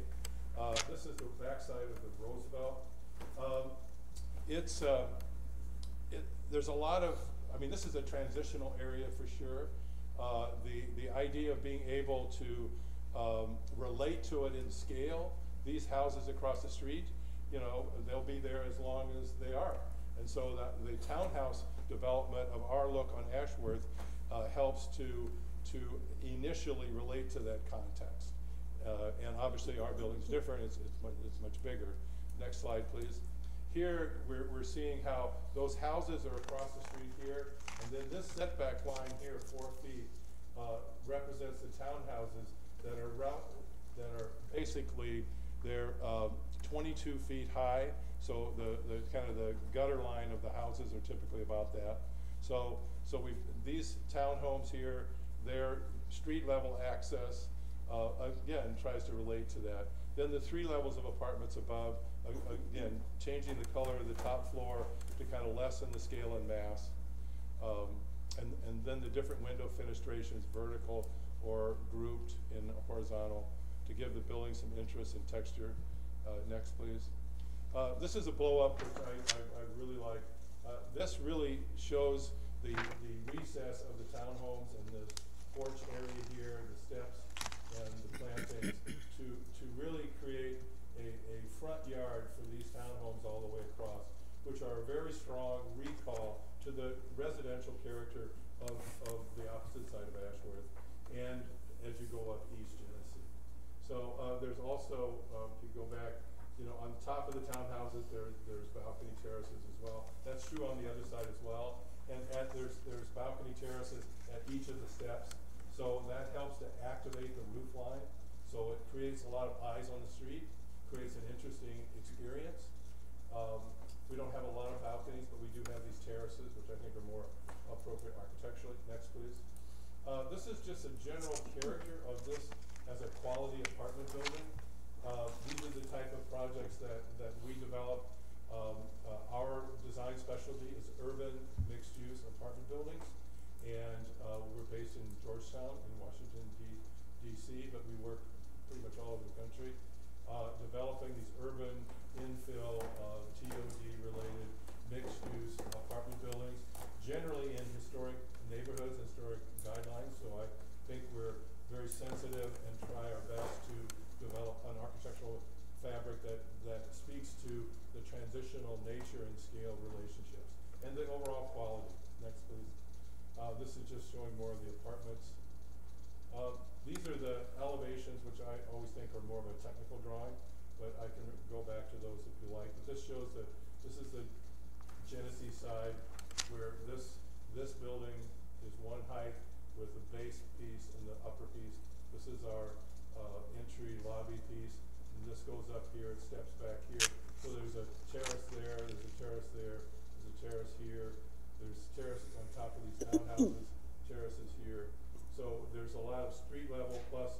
This is the backside of the Roosevelt. There's a lot of, I mean, this is a transitional area for sure. The idea of being able to relate to it in scale, these houses across the street, you know, they'll be there as long as they are. And so the townhouse development of our look on Ashworth helps to initially relate to that context. And obviously our building's different, it's much bigger. Next slide, please. Here we're seeing how those houses are across the street here, and then this setback line here, 4 feet, represents the townhouses that are basically, they're 22 feet high, so the kind of the gutter line of the houses are typically about that. So these townhomes here, their street level access, again, tries to relate to that. Then the 3 levels of apartments above, again, changing the color of the top floor to kind of lessen the scale and mass. And then the different window fenestrations, vertical or grouped in horizontal, to give the building some interest and texture. Next, please. This is a blow-up, which I really like. This really shows the recess of the townhomes and the porch area here, the steps, and the plantings to really create a front yard for these townhomes all the way across, which are a very strong recall to the residential character of the opposite side of Ashworth, and as you go up East Genesee. So there's also, if you go back, on top of the townhouses, there's balcony terraces as well. That's true on the other side as well. And there's balcony terraces at each of the steps. So that helps to activate the roof line. So it creates a lot of eyes on the street, creates an interesting experience. We don't have a lot of balconies, but we do have these terraces, which I think are more appropriate architecturally. Next, please. This is just a general character of this as a quality apartment building. These are the type of projects that we develop. Our design specialty is urban mixed-use apartment buildings, and we're based in Georgetown in Washington, D.C., but we work pretty much all over the country, developing these urban infill, TOD-related mixed-use apartment buildings, generally in historic neighborhoods, historic guidelines. So I think we're very sensitive and try our best to develop an architectural fabric that speaks to the transitional nature and scale relationships and the overall quality. Next, please. This is just showing more of the apartments. These are the elevations, which I always think are more of a technical drawing, but I can go back to those if you like. But this shows that this is the Genesee side, where this building is one height with the base piece and the upper piece. This is our entry lobby piece, and this goes up here, it steps back here. So there's a terrace there, there's a terrace there, there's a terrace here, there's terraces on top of these townhouses, terraces here. So there's a lot of street level plus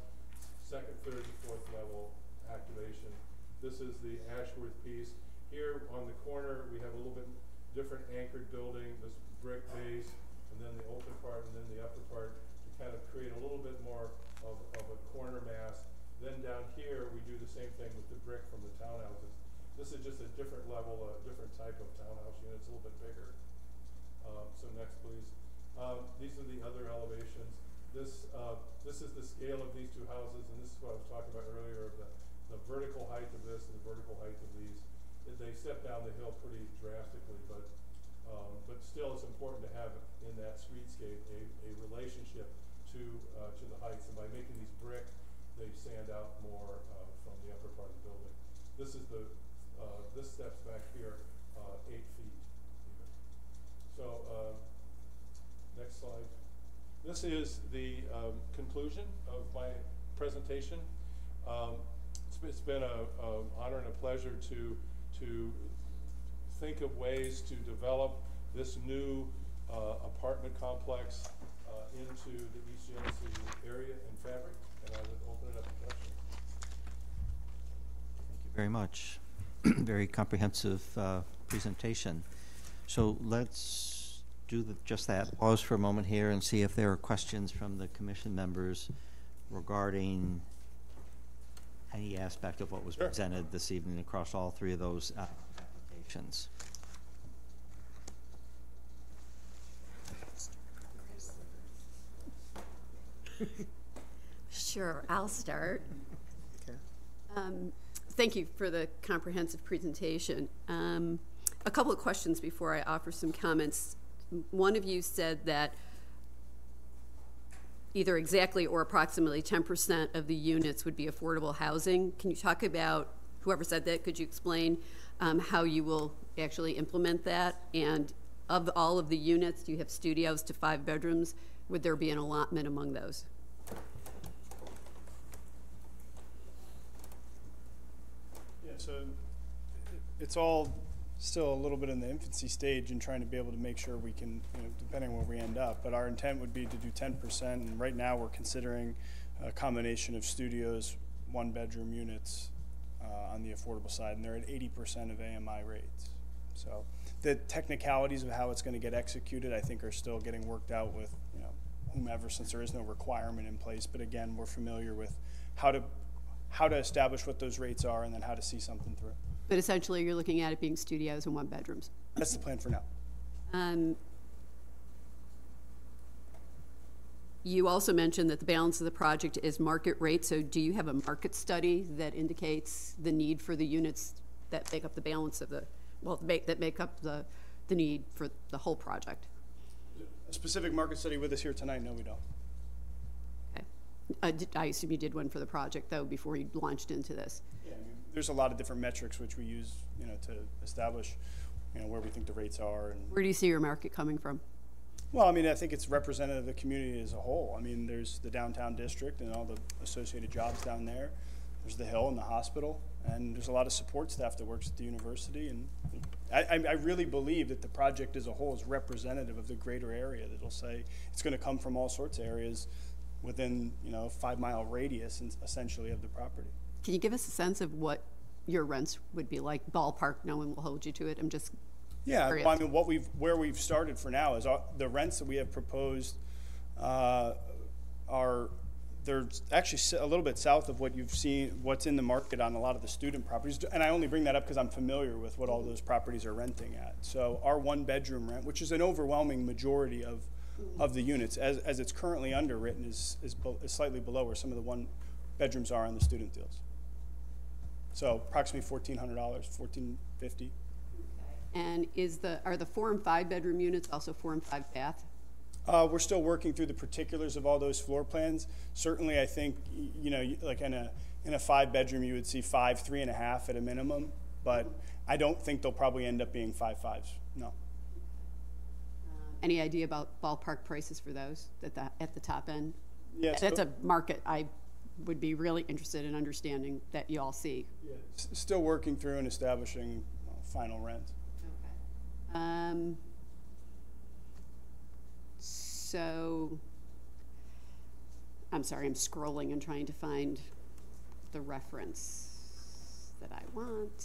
second, third, and fourth level activation. This is the Ashworth piece. Here on the corner, we have a little bit different anchored building, this brick base, and then the open part, and then the upper part, to kind of create a little bit more of a corner mass. Then down here, we do the same thing with the brick from the townhouses. This is just a different level, a different type of townhouse unit. It's a little bit bigger. So next, please. These are the other elevations. This is the scale of these two houses, and this is what I was talking about earlier, of the vertical height of this and the vertical height of these. They step down the hill pretty drastically, but still it's important to have in that streetscape a relationship to the heights, and by making these brick, they stand out more from the upper part of the building. This is this steps back here 8 feet even. So next slide. This is the conclusion of my presentation. It's been an honor and a pleasure to think of ways to develop this new apartment complex into the East Genesee area and fabric, and I would open it up to questions.
Thank you very much. Very comprehensive presentation. So let's do just that. Pause for a moment here and see if there are questions from the commission members regarding any aspect of what was presented this evening across all three of those applications.
Sure, I'll start.
Okay.
Thank you for the comprehensive presentation. A couple of questions before I offer some comments. One of you said that either exactly or approximately 10% of the units would be affordable housing. Can you talk about, whoever said that, could you explain how you will actually implement that? And of all of the units, do you have studios to 5 bedrooms? Would there be an allotment among those?
Yeah, so it's all still a little bit in the infancy stage and trying to be able to make sure we can, depending on where we end up. But our intent would be to do 10%, and right now we're considering a combination of studios, 1-bedroom units on the affordable side, and they're at 80% of AMI rates. So the technicalities of how it's going to get executed, I think, are still getting worked out with whomever, since there is no requirement in place. But again, we're familiar with how to establish what those rates are and then how to see something through.
But essentially, you're looking at it being studios and 1-bedrooms.
That's the plan for now.
You also mentioned that the balance of the project is market rate, so do you have a market study that indicates the need for the units that make up the balance of the, well, that make up the need for the whole project?
A specific market study with us here tonight? No, we don't.
Okay. I assume you did one for the project, though, before you launched into this.
Yeah, I mean, there's a lot of different metrics which we use, to establish, where we think the rates are. And
where do you see your market coming from?
Well, I mean, I think it's representative of the community as a whole. I mean, there's the downtown district and all the associated jobs down there. There's the Hill and the hospital, and there's a lot of support staff that works at the university. And I really believe that the project as a whole is representative of the greater area. That'll say it's going to come from all sorts of areas within, a 5-mile radius, essentially, of the property.
Can you give us a sense of what your rents would be like, ballpark? No one will hold you to it. I'm just curious.
Well, I mean, where we've started for now is the rents that we have proposed they're actually a little bit south of what you've seen, what's in the market on a lot of the student properties. And I only bring that up because I'm familiar with what all those properties are renting at. So our 1-bedroom rent, which is an overwhelming majority of the units, as it's currently underwritten, is slightly below where some of the 1-bedrooms are on the student deals. So approximately $1,400, $1,450.
And are the 4- and 5-bedroom units also 4- and 5-bath?
We're still working through the particulars of all those floor plans. Certainly, I think, like in a 5-bedroom, you would see 5, 3.5 at a minimum, but I don't think they'll probably end up being 5.5s, no.
Any idea about ballpark prices for those at the top end?
Yes.
That's a market I would be really interested in understanding that you all see.
Yeah. Still working through and establishing final rent.
Okay. So, I'm sorry, I'm scrolling and trying to find the reference that I want.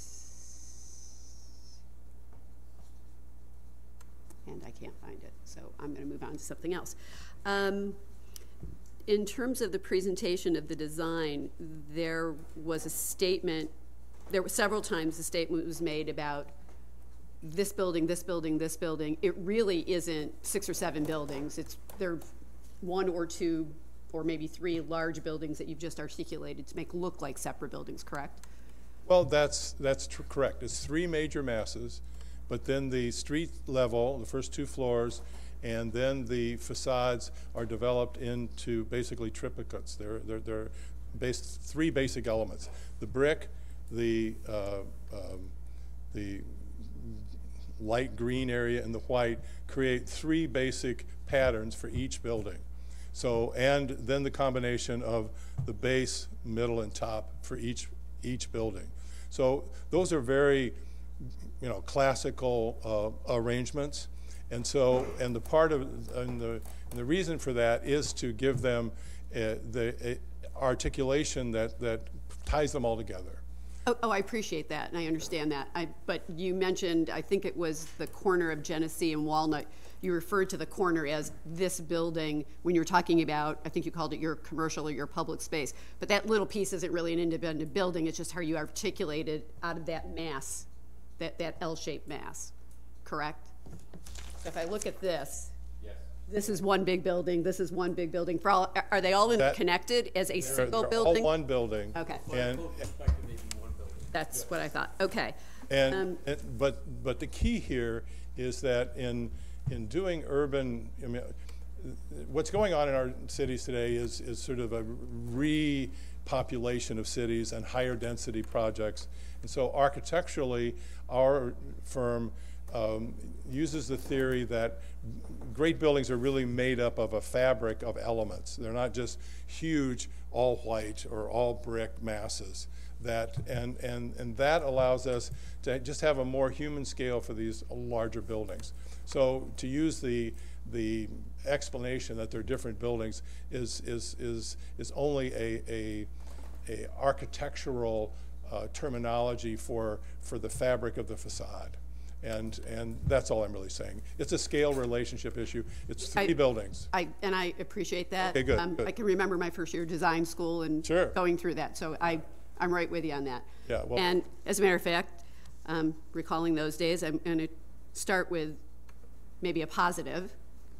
And I can't find it, so I'm going to move on to something else. In terms of the presentation of the design, there was a statement, there were several times the statement was made about this building, this building, this building. It really isn't 6 or 7 buildings. There are 1 or 2 or maybe 3 large buildings that you've just articulated to make look like separate buildings, correct?
Well, that's correct. It's 3 major masses, but then the street level, the first 2 floors, and then the facades are developed into basically triplicates. They're 3 basic elements: the brick, the light green area and the white create 3 basic patterns for each building. So, and then the combination of the base, middle, and top for each building. So those are very, classical arrangements. And so, and the reason for that is to give them the articulation that ties them all together.
Oh, I appreciate that, and I understand that. But you mentioned, I think it was the corner of Genesee and Walnut. You referred to the corner as this building when you were talking about, I think you called it your commercial or your public space. But that little piece isn't really an independent building. It's just how you articulated out of that mass, that L-shaped mass, correct? So if I look at this, yes. This is one big building. This is one big building. Are they all connected as a single building?
All one building.
Okay.
And
that's what I thought. Okay.
And but the key here is that in doing urban, what's going on in our cities today is sort of a repopulation of cities and higher density projects. And so architecturally, our firm uses the theory that great buildings are really made up of a fabric of elements. They're not just huge all white or all brick masses. And that allows us to just have a more human scale for these larger buildings. So to use the explanation that they're different buildings is only a architectural terminology for the fabric of the facade. And that's all I'm really saying. It's a scale relationship issue. It's 3 buildings.
And I appreciate that.
Okay, good, good.
I can remember my first year design school and
sure.
Going through that. So I'm right with you on that.
Yeah, well,
and as a matter of fact, recalling those days, I'm going to start with maybe a positive.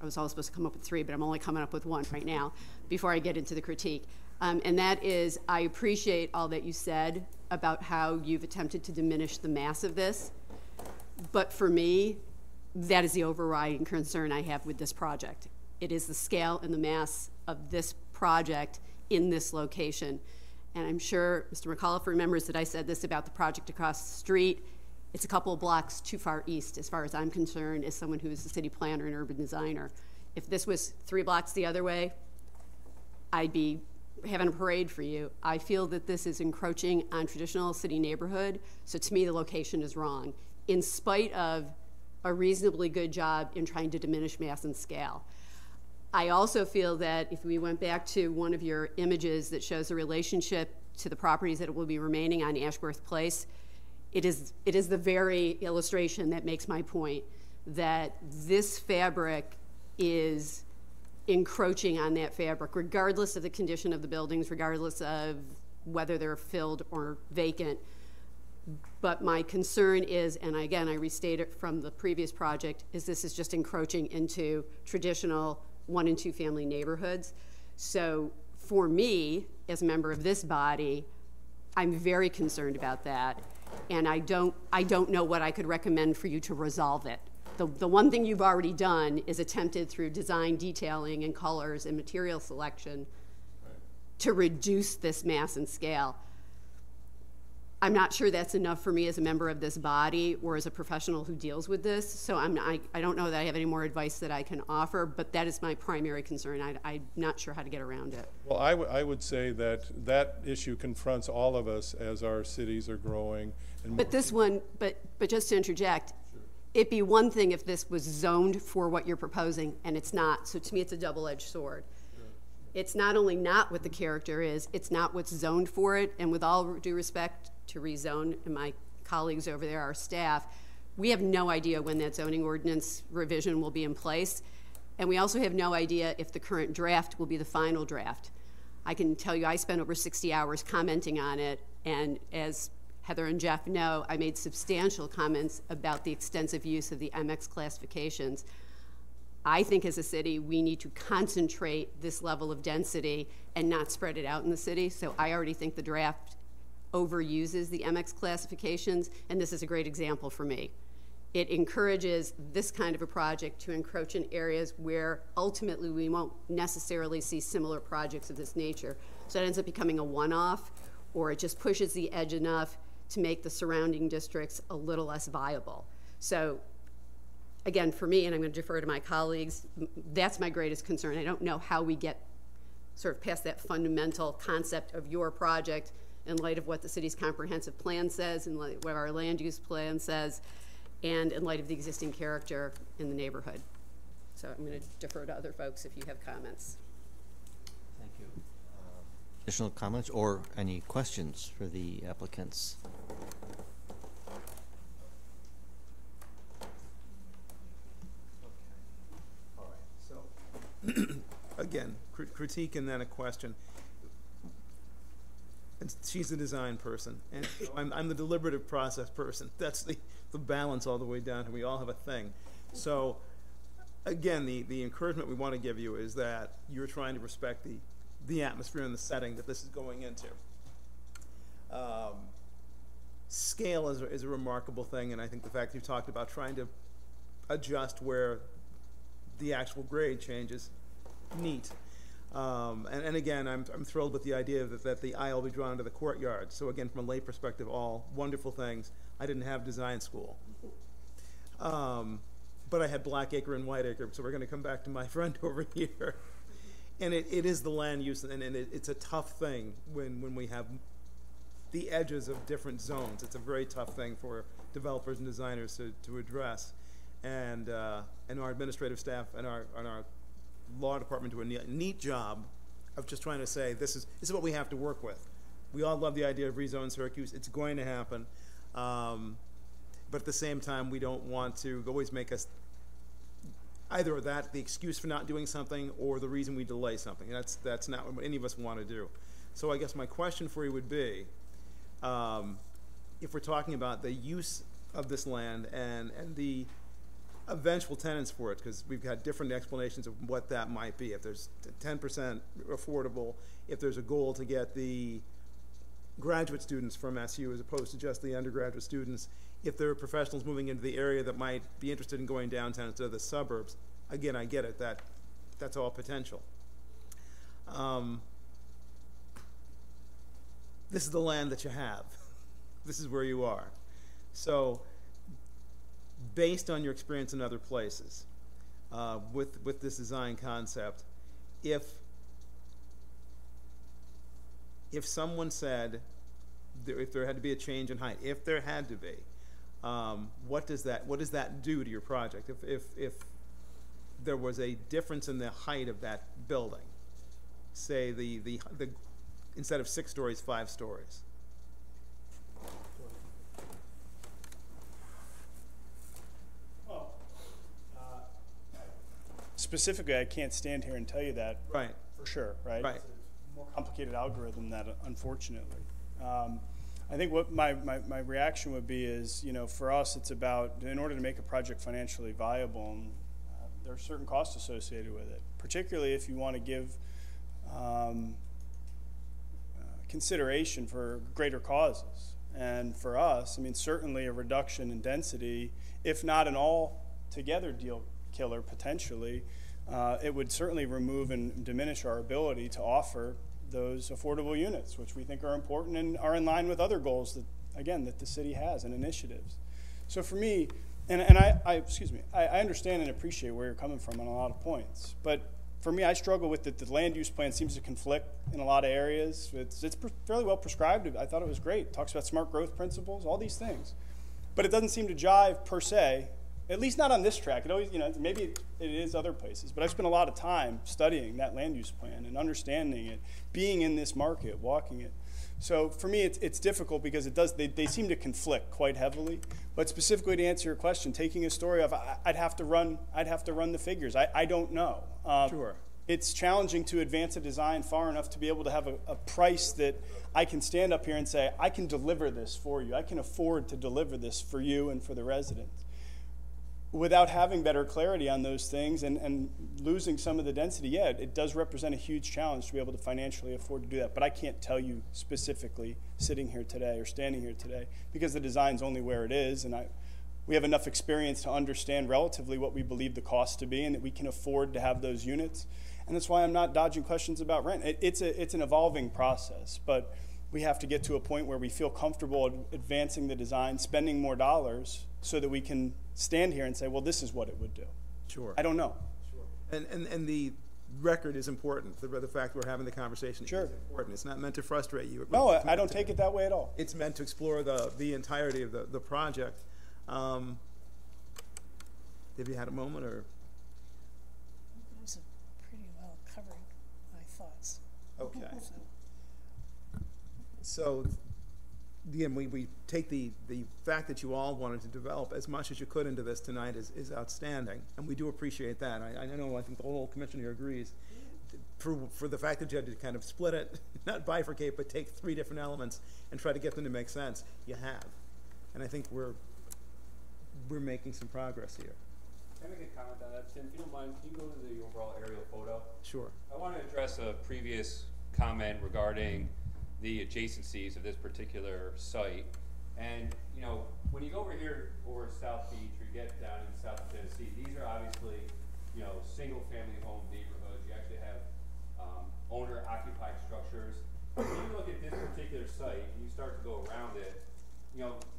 I was always supposed to come up with 3, but I'm only coming up with 1 right now before I get into the critique. And that is, I appreciate all that you said about how you've attempted to diminish the mass of this. But for me, that is the overriding concern I have with this project. It is the scale and the mass of this project in this location. And I'm sure Mr. McAuliffe remembers that I said this about the project across the street. It's a couple of blocks too far east, as far as I'm concerned, as someone who is a city planner and urban designer. If this was 3 blocks the other way, I'd be having a parade for you. I feel that this is encroaching on traditional city neighborhood, so to me the location is wrong, in spite of a reasonably good job in trying to diminish mass and scale. I also feel that if we went back to one of your images that shows the relationship to the properties that will be remaining on Ashworth Place, it is the very illustration that makes my point, that this fabric is encroaching on that fabric, regardless of the condition of the buildings, regardless of whether they're filled or vacant. But my concern is, and again, I restate it from the previous project, is this is just encroaching into traditional 1- and 2-family neighborhoods. So for me, as a member of this body, I'm very concerned about that, and I don't know what I could recommend for you to resolve it. The one thing you've already done is attempted through design detailing and colors and material selection to reduce this mass and scale. I'm not sure that's enough for me as a member of this body or as a professional who deals with this, so I don't know that I have any more advice that I can offer, but that is my primary concern. I'm not sure how to get around it.
Well, I would say that that issue confronts all of us as our cities are growing. And
but this one, but just to interject, it'd be one thing if this was zoned for what you're proposing, and it's not. So to me, it's a double-edged sword. It's not only not what the character is, it's not what's zoned for it. And with all due respect to rezone and my colleagues over there, our staff, we have no idea when that zoning ordinance revision will be in place. And we also have no idea if the current draft will be the final draft. I can tell you I spent over 60 hours commenting on it, and as Heather and Jeff know, I made substantial comments about the extensive use of the MX classifications. I think as a city, we need to concentrate this level of density and not spread it out in the city. So I already think the draft overuses the MX classifications, and this is a great example for me. It encourages this kind of a project to encroach in areas where ultimately we won't necessarily see similar projects of this nature. So it ends up becoming a one-off, or it just pushes the edge enough to make the surrounding districts a little less viable. So again, for me, and I'm going to defer to my colleagues, that's my greatest concern. I don't know how we get sort of past that fundamental concept of your project in light of what the city's comprehensive plan says, in light of what our land use plan says, and in light of the existing character in the neighborhood. So I'm going to defer to other folks if you have comments.
Thank you. Additional comments or any questions for the applicants?
Again, critique and then a question. And she's a design person, and so I'm the deliberative process person. That's the balance all the way down, and we all have a thing. So, again, the encouragement we want to give you is that you're trying to respect the atmosphere and the setting that this is going into. Scale is a remarkable thing, and I think the fact you talked about trying to adjust where the actual grade changes, neat. And again, I'm thrilled with the idea that the aisle will be drawn to the courtyard. So again, from a lay perspective, all wonderful things. I didn't have design school. But I had Blackacre and Whiteacre, so we're going to come back to my friend over here. And it is the land use, and it's a tough thing when we have the edges of different zones. It's a very tough thing for developers and designers to address. And our administrative staff and our law department do a neat job of just trying to say this is what we have to work with. We all love the idea of rezone Syracuse. It's going to happen, but at the same time, we don't want to always make us either that the excuse for not doing something or the reason we delay something. That's not what any of us want to do. So I guess my question for you would be, if we're talking about the use of this land and the eventual tenants for it, because we've had different explanations of what that might be. If there's 10% affordable, if there's a goal to get the graduate students from SU as opposed to just the undergraduate students, if there are professionals moving into the area that might be interested in going downtown instead of the suburbs. Again, I get it, that's all potential. This is the land that you have. This is where you are. So, based on your experience in other places, with this design concept, if someone said, if there had to be a change in height, if there had to be, what does that do to your project? If there was a difference in the height of that building, say the instead of 6 stories, 5 stories.
Specifically, I can't stand here and tell you that for sure, right?
Right.
It's a more complicated algorithm than that, unfortunately. I think what my reaction would be is, for us, it's about, in order to make a project financially viable, there are certain costs associated with it, particularly if you want to give consideration for greater causes. And for us, certainly a reduction in density, if not an altogether deal killer potentially, it would certainly remove and diminish our ability to offer those affordable units, which we think are important and are in line with other goals that, again, that the city has and initiatives. So for me, and I understand and appreciate where you're coming from on a lot of points, but for me, I struggle with that. The land use plan seems to conflict in a lot of areas. It's fairly well prescribed. I thought it was great. It talks about smart growth principles, all these things, but it doesn't seem to jive per se. At least not on this track. It always, maybe it is other places, but I've spent a lot of time studying that land use plan and understanding it, being in this market, walking it. So for me, it's difficult because they seem to conflict quite heavily. But specifically to answer your question, taking a story of, I'd have to run the figures. I don't know.
Sure.
It's challenging to advance a design far enough to be able to have a price that I can stand up here and say, I can deliver this for you. I can afford to deliver this for you and for the residents. Without having better clarity on those things and losing some of the density, it does represent a huge challenge to be able to financially afford to do that. But I can't tell you specifically sitting here today or standing here today because the design's only where it is, and we have enough experience to understand relatively what we believe the cost to be and that we can afford to have those units. And that's why I'm not dodging questions about rent. It's an evolving process, but we have to get to a point where we feel comfortable advancing the design, spending more dollars so that we can stand here and say, well, this is what it would do.
Sure.
I don't know.
Sure. And the record is important. The fact we're having the conversation is important. It's not meant to frustrate you.
No, I don't take it that way at all.
It's meant to explore the entirety of the project. Have you had a moment, or?
You guys have pretty well covered my thoughts.
Okay. So again, we take the fact that you all wanted to develop as much as you could into this tonight is outstanding, and we do appreciate that. I think the whole commission here agrees. For the fact that you had to kind of split it, not bifurcate, but take 3 different elements and try to get them to make sense, you have. And I think we're making some progress here.
Can I make a comment on that, Tim? If you don't mind, can you go to the overall aerial photo?
Sure.
I want to address a previous comment regarding the adjacencies of this particular site. And, when you go over here over South Beach or you get down in South Tennessee, these are obviously, single-family home neighborhoods. You actually have owner-occupied structures. When you look at this particular site and you start to go around it,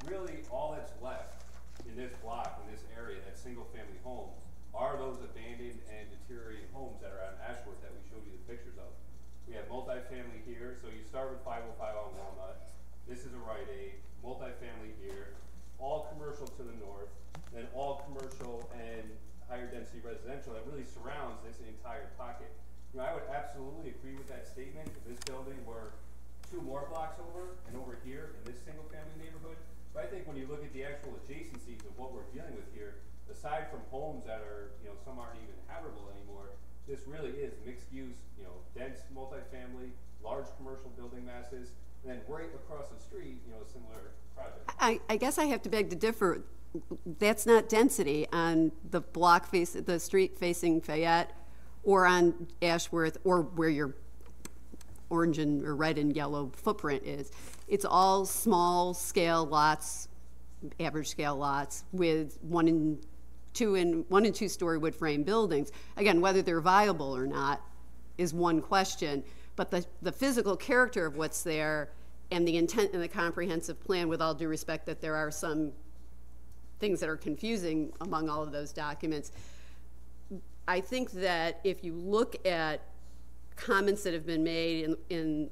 really all that's left in this block, in this area, that single-family homes, are those abandoned and deteriorating homes that are on Ashworth that we showed you the pictures of. We have multifamily here, so you start with 505 on Walnut. This is a Rite Aid, multifamily here, all commercial to the north, then all commercial and higher density residential that really surrounds this entire pocket. I would absolutely agree with that statement if this building were 2 more blocks over and over here in this single family neighborhood. But I think when you look at the actual adjacencies of what we're dealing with here, aside from homes that are, some aren't even habitable anymore, this really is mixed use, dense multifamily, large commercial building masses, and then right across the street, a similar project.
I guess I have to beg to differ. that's not density on the the street facing Fayette, or on Ashworth, or where your orange and or red and yellow footprint is. It's all small scale lots, average scale lots with 1 and 2 story wood frame buildings. Again, whether they're viable or not is one question, but the physical character of what's there and the intent in the comprehensive plan, with all due respect that there are some things that are confusing among all of those documents, I think that if you look at comments that have been made in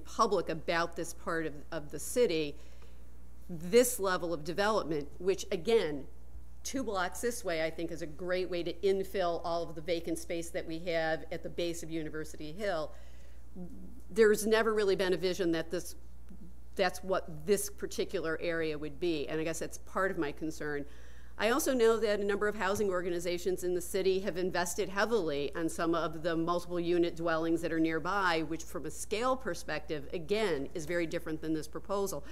public about this part of the city, this level of development, which again, 2 blocks this way, I think is a great way to infill all of the vacant space that we have at the base of University Hill. There's never really been a vision that that's what this particular area would be, and I guess that's part of my concern. I also know that a number of housing organizations in the city have invested heavily on some of the multiple unit dwellings that are nearby, which from a scale perspective, again, is very different than this proposal.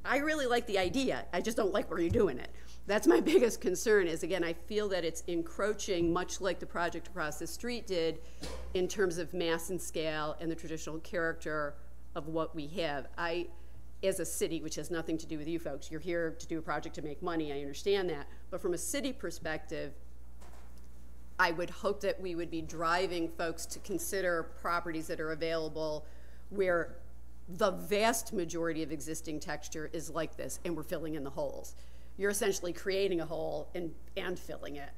I really like the idea, I just don't like where you're doing it. That's my biggest concern is, again, I feel that it's encroaching, much like the project across the street did, in terms of mass and scale and the traditional character of what we have. As a city, which has nothing to do with you folks, you're here to do a project to make money, I understand that. But from a city perspective, I would hope that we would be driving folks to consider properties that are available where the vast majority of existing texture is like this, and we're filling in the holes. You're essentially creating a hole and filling it.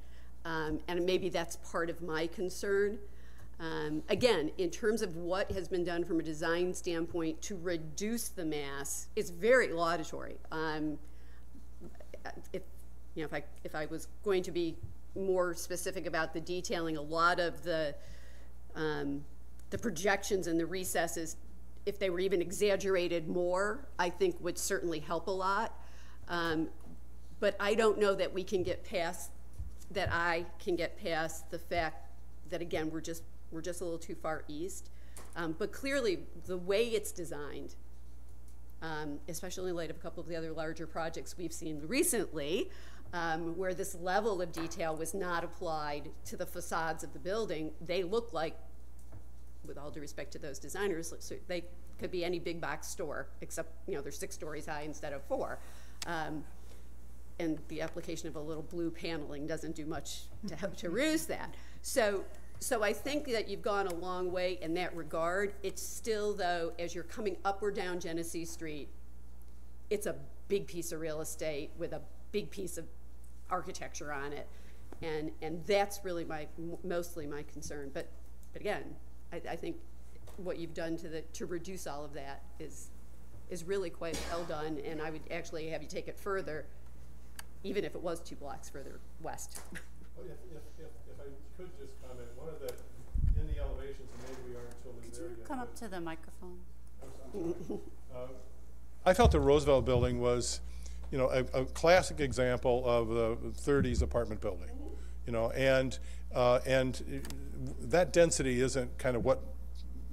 And maybe that's part of my concern. Again, in terms of what has been done from a design standpoint to reduce the mass, it's very laudatory. If I was going to be more specific about the detailing, a lot of the projections and the recesses, if they were even exaggerated more, I think would certainly help a lot. But I don't know that we can get past, that I can get past the fact that, again, we're just a little too far east. But clearly, the way it's designed, especially in light of a couple of the other larger projects we've seen recently, where this level of detail was not applied to the facades of the building, they look like, with all due respect to those designers, they could be any big box store, except they're 6 stories high instead of 4. And the application of a little blue paneling doesn't do much to help to reduce that. So I think that you've gone a long way in that regard. It's still, though, as you're coming up or down Genesee Street, it's a big piece of real estate with a big piece of architecture on it. And that's really mostly my concern. But again, I think what you've done to reduce all of that is really quite well done, and I would actually have you take it further, even if it was 2 blocks further west.
Well, if I could just comment, one of the, in the elevations, and maybe we aren't totally there yet.
Could you come up to the microphone?
I felt the Roosevelt building was, a classic example of the 30s apartment building, and that density isn't kind of what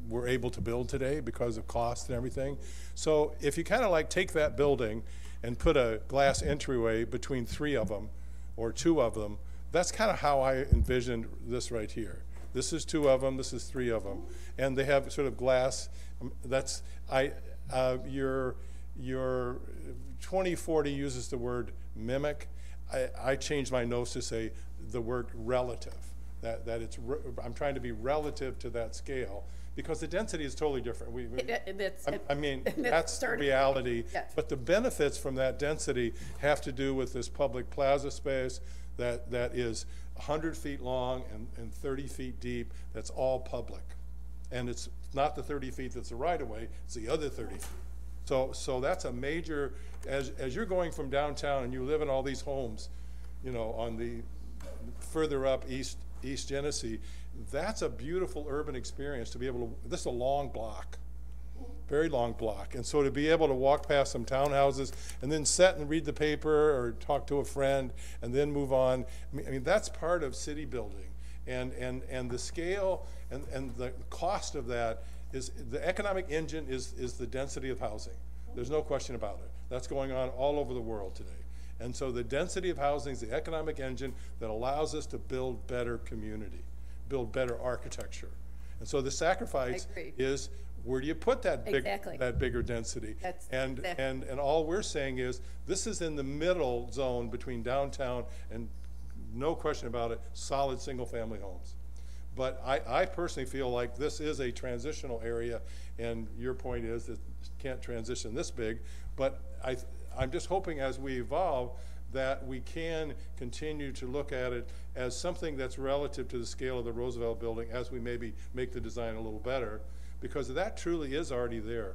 we're able to build today because of cost and everything. So if you kind of like take that building and put a glass entryway between 3 of them or 2 of them, that's kind of how I envisioned this right here. This is 2 of them, this is 3 of them. And they have sort of glass, your 2040 uses the word mimic. I changed my notes to say the word relative, that it's, I'm trying to be relative to that scale, because the density is totally different. That's the reality. Yes. But the benefits from that density have to do with this public plaza space that is 100 feet long and 30 feet deep. That's all public. And it's not the 30 feet that's the right-of-way, it's the other 30 feet. So that's a major, as you're going from downtown and you live in all these homes, on the further up East Genesee, that's a beautiful urban experience to be able to, this is a long block, very long block. And so to be able to walk past some townhouses and then sit and read the paper or talk to a friend and then move on, I mean that's part of city building. And the scale and the cost of that is, the economic engine is the density of housing. There's no question about it. That's going on all over the world today. And so the density of housing is the economic engine that allows us to build better community, build better architecture. And so the sacrifice is, where do you put that bigger density? And all we're saying is, this is in the middle zone between downtown and, no question about it, solid single-family homes. But I personally feel like this is a transitional area, and your point is that it can't transition this big, but I'm just hoping as we evolve that we can continue to look at it as something that's relative to the scale of the Roosevelt building as we maybe make the design a little better, because that truly is already there.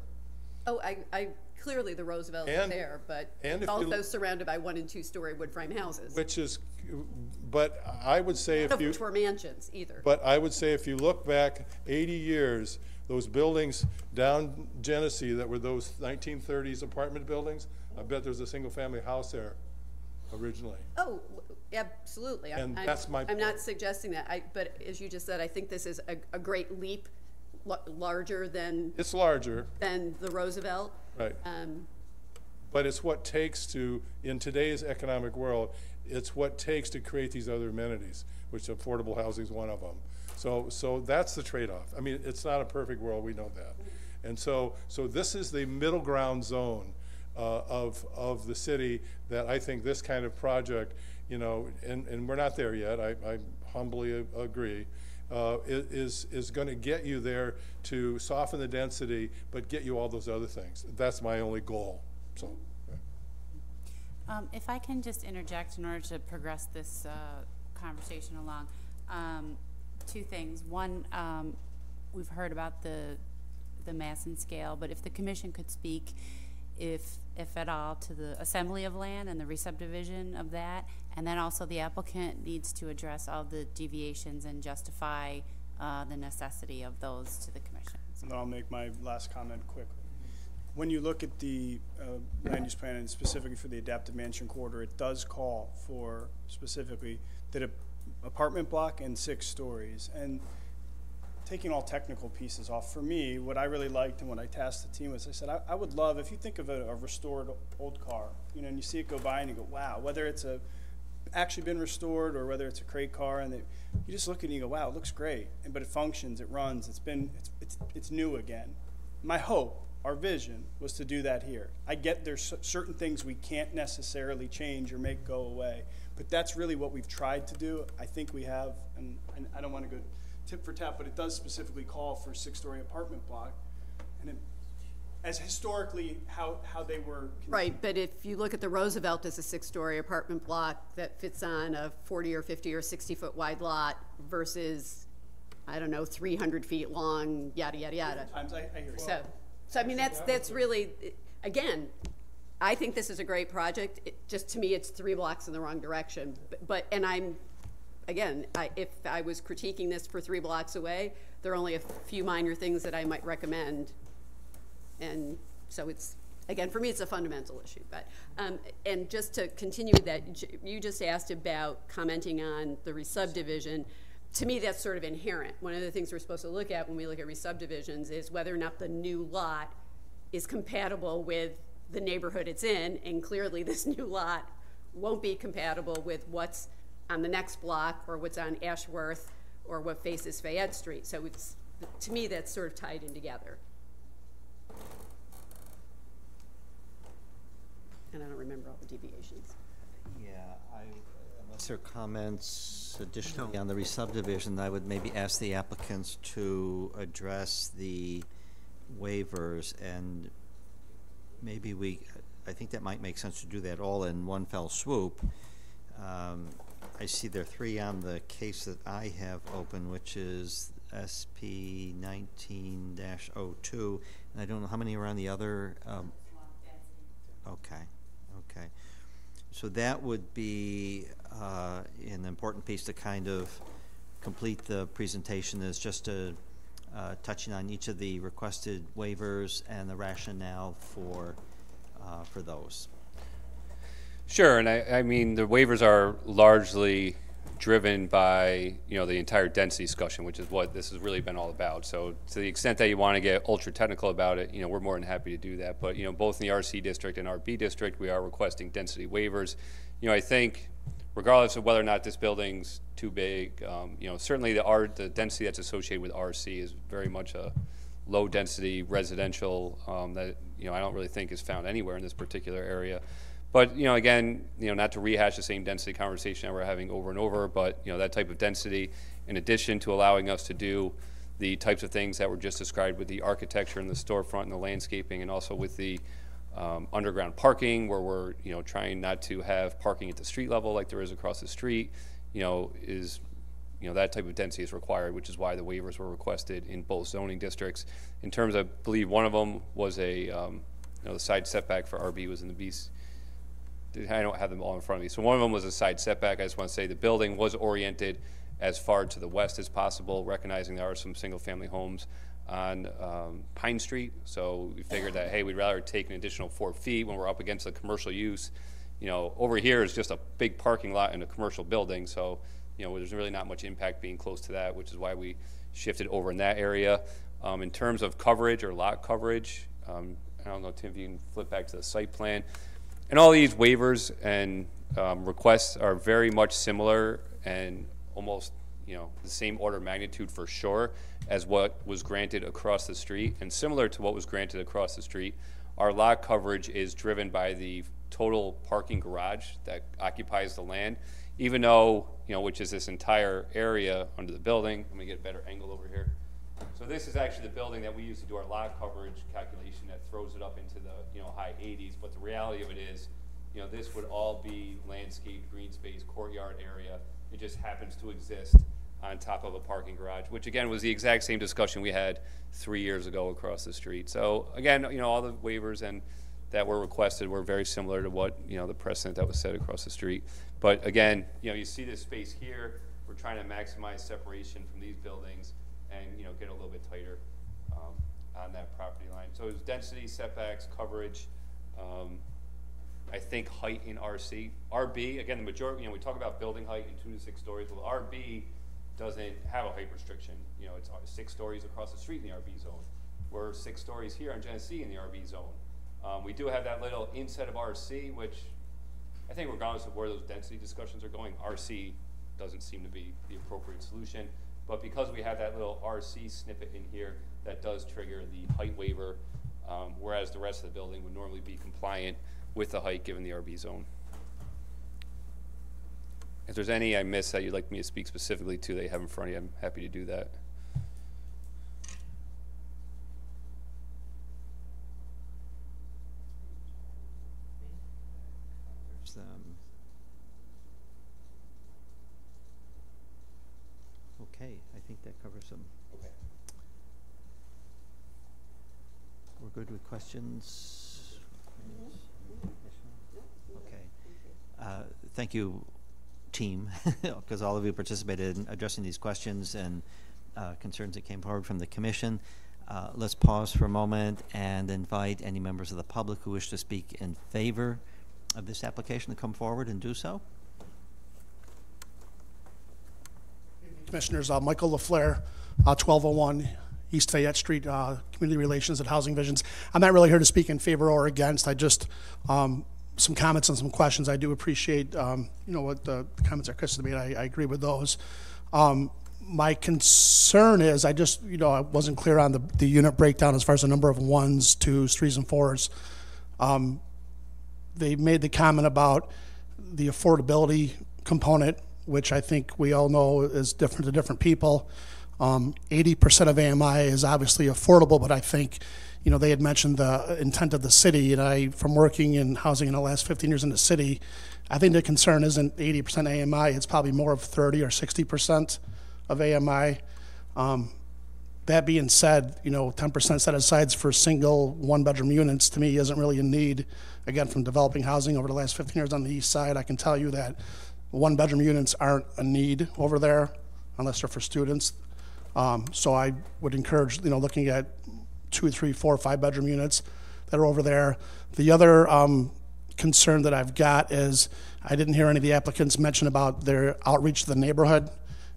Oh, I clearly the Roosevelt is there, but it's also surrounded by 1- and 2-story wood frame houses.
Which is, but I would say if you...
Which were mansions either.
But I would say if you look back 80 years, those buildings down Genesee that were those 1930s apartment buildings, I bet there's a single family house there originally.
Oh, absolutely.
And that's my point.
I'm not suggesting that, but as you just said, I think this is a great leap, larger than...
It's larger.
Than the Roosevelt.
Right. But it's what takes to, in today's economic world, it's what takes to create these other amenities, which affordable housing is one of them. So that's the trade-off. I mean, it's not a perfect world, we know that. And so this is the middle ground zone of the city that I think this kind of project, you know, and we're not there yet, I humbly agree, is going to get you there to soften the density, but get you all those other things. That's my only goal. So.
If I can just interject in order to progress this conversation along. 2 things. One, we've heard about the mass and scale, but if the commission could speak, if at all, to the assembly of land and the re-subdivision of that, and then also the applicant needs to address all the deviations and justify the necessity of those to the commission.
And then I'll make my last comment quickly. When you look at the land use plan, and specifically for the adaptive mansion corridor, it does call for specifically that an apartment block and 6 stories. And taking all technical pieces off, for me, what I really liked and what I tasked the team was, I said, I would love, if you think of a restored old car, you know, and you see it go by and you go, wow, whether it's actually been restored or whether it's a crate car, and you just look at it and you go, wow, it looks great, but it functions, it runs, it's new again. My hope, our vision, was to do that here. I get there's certain things we can't necessarily change or make go away, but that's really what we've tried to do. I think we have, and I don't want to go tip for tap, but it does specifically call for a 6-story apartment block, and as historically how they were.
Right, but if you look at the Roosevelt as a 6-story apartment block that fits on a 40 or 50 or 60-foot wide lot versus, I don't know, 300 feet long, yada, yada, yada.
Sometimes I hear you.
So I mean, that's really, again, I think this is a great project. Just to me, it's 3 blocks in the wrong direction. And I'm, again, if I was critiquing this for 3 blocks away, there are only a few minor things that I might recommend. And so it's, again, for me, it's a fundamental issue. But and just to continue with that, you just asked about commenting on the re-subdivision. To me, that's sort of inherent. One of the things we're supposed to look at when we look at re-subdivisions is whether or not the new lot is compatible with the neighborhood it's in, and clearly this new lot won't be compatible with what's on the next block or what's on Ashworth or what faces Fayette Street. So it's, to me, that's sort of tied in together. And I don't remember all the deviations.
Yeah, unless there are comments additionally on the re-subdivision, I would maybe ask the applicants to address the waivers, and maybe I think that might make sense to do that all in one fell swoop. I see there are 3 on the case that I have open, which is SP 19-02, and I don't know how many are on the other. Okay. So that would be an important piece to kind of complete the presentation, is just touching on each of the requested waivers and the rationale for those.
Sure, and I mean, the waivers are largely driven by, the entire density discussion, which is what this has really been all about. So to the extent that you want to get ultra technical about it, we're more than happy to do that. But, both in the RC district and RB district, we are requesting density waivers. I think regardless of whether or not this building's too big, certainly the density that's associated with RC is very much a low density residential that, I don't really think is found anywhere in this particular area. But, again, not to rehash the same density conversation that we're having over and over, but, that type of density, in addition to allowing us to do the types of things that were just described with the architecture and the storefront and the landscaping, and also with the underground parking, where we're, trying not to have parking at the street level like there is across the street, is, that type of density is required, which is why the waivers were requested in both zoning districts. In terms of, I believe one of them was a, the side setback for RB was in the BC. I don't have them all in front of me. So one of them was a side setback. I just want to say the building was oriented as far to the west as possible, recognizing there are some single-family homes on Pine Street. So we figured that, hey, we'd rather take an additional 4 feet when we're up against the commercial use. Over here is just a big parking lot in a commercial building. So, there's really not much impact being close to that, which is why we shifted over in that area. In terms of coverage or lot coverage, I don't know, Tim, if you can flip back to the site plan. And all these waivers and requests are very much similar and almost, the same order of magnitude for sure as what was granted across the street. And similar to what was granted across the street, our lot coverage is driven by the total parking garage that occupies the land, even though, which is this entire area under the building. Let me get a better angle over here. So this is actually the building that we use to do our lot coverage calculation that throws it up into the high 80s. But the reality of it is, this would all be landscape, green space, courtyard area. It just happens to exist on top of a parking garage, which again was the exact same discussion we had 3 years ago across the street. So again, all the waivers and that were requested were very similar to what the precedent that was set across the street. But again, you see this space here. We're trying to maximize separation from these buildings and get a little bit tighter on that property line. So it's density, setbacks, coverage. I think height in RC. RB, again, the majority, we talk about building height in 2 to 6 stories. Well, RB doesn't have a height restriction. It's 6 stories across the street in the RB zone. We're 6 stories here on Genesee in the RB zone. We do have that little inset of RC, which I think regardless of where those density discussions are going, RC doesn't seem to be the appropriate solution. But because we have that little RC snippet in here, that does trigger the height waiver, whereas the rest of the building would normally be compliant with the height given the RB zone. If there's any I missed that you'd like me to speak specifically to that you have in front of you, I'm happy to do that.
Okay, I think that covers them.
Okay.
We're good with questions? Okay. Thank you, team, because all of you participated in addressing these questions and concerns that came forward from the commission. Let's pause for a moment and invite any members of the public who wish to speak in favor of this application to come forward and do so.
Commissioners, Michael LaFleur, 1201 East Fayette Street, Community Relations and Housing Visions. I'm not really here to speak in favor or against. I just some comments and some questions. I do appreciate what the comments that Chris has made. I agree with those. My concern is I just I wasn't clear on the unit breakdown as far as the number of 1s, 2s, 3s, and 4s. They made the comment about the affordability component, which I think we all know is different to different people. 80% of AMI is obviously affordable, but I think, they had mentioned the intent of the city, and from working in housing in the last 15 years in the city, I think the concern isn't 80% AMI, it's probably more of 30 or 60% of AMI. That being said, 10% set aside for single 1-bedroom units to me isn't really a need. Again, from developing housing over the last 15 years on the east side, I can tell you that 1-bedroom units aren't a need over there unless they're for students. So I would encourage, looking at 2, 3, 4, 5-bedroom units that are over there. The other concern that I've got is I didn't hear any of the applicants mention about their outreach to the neighborhood.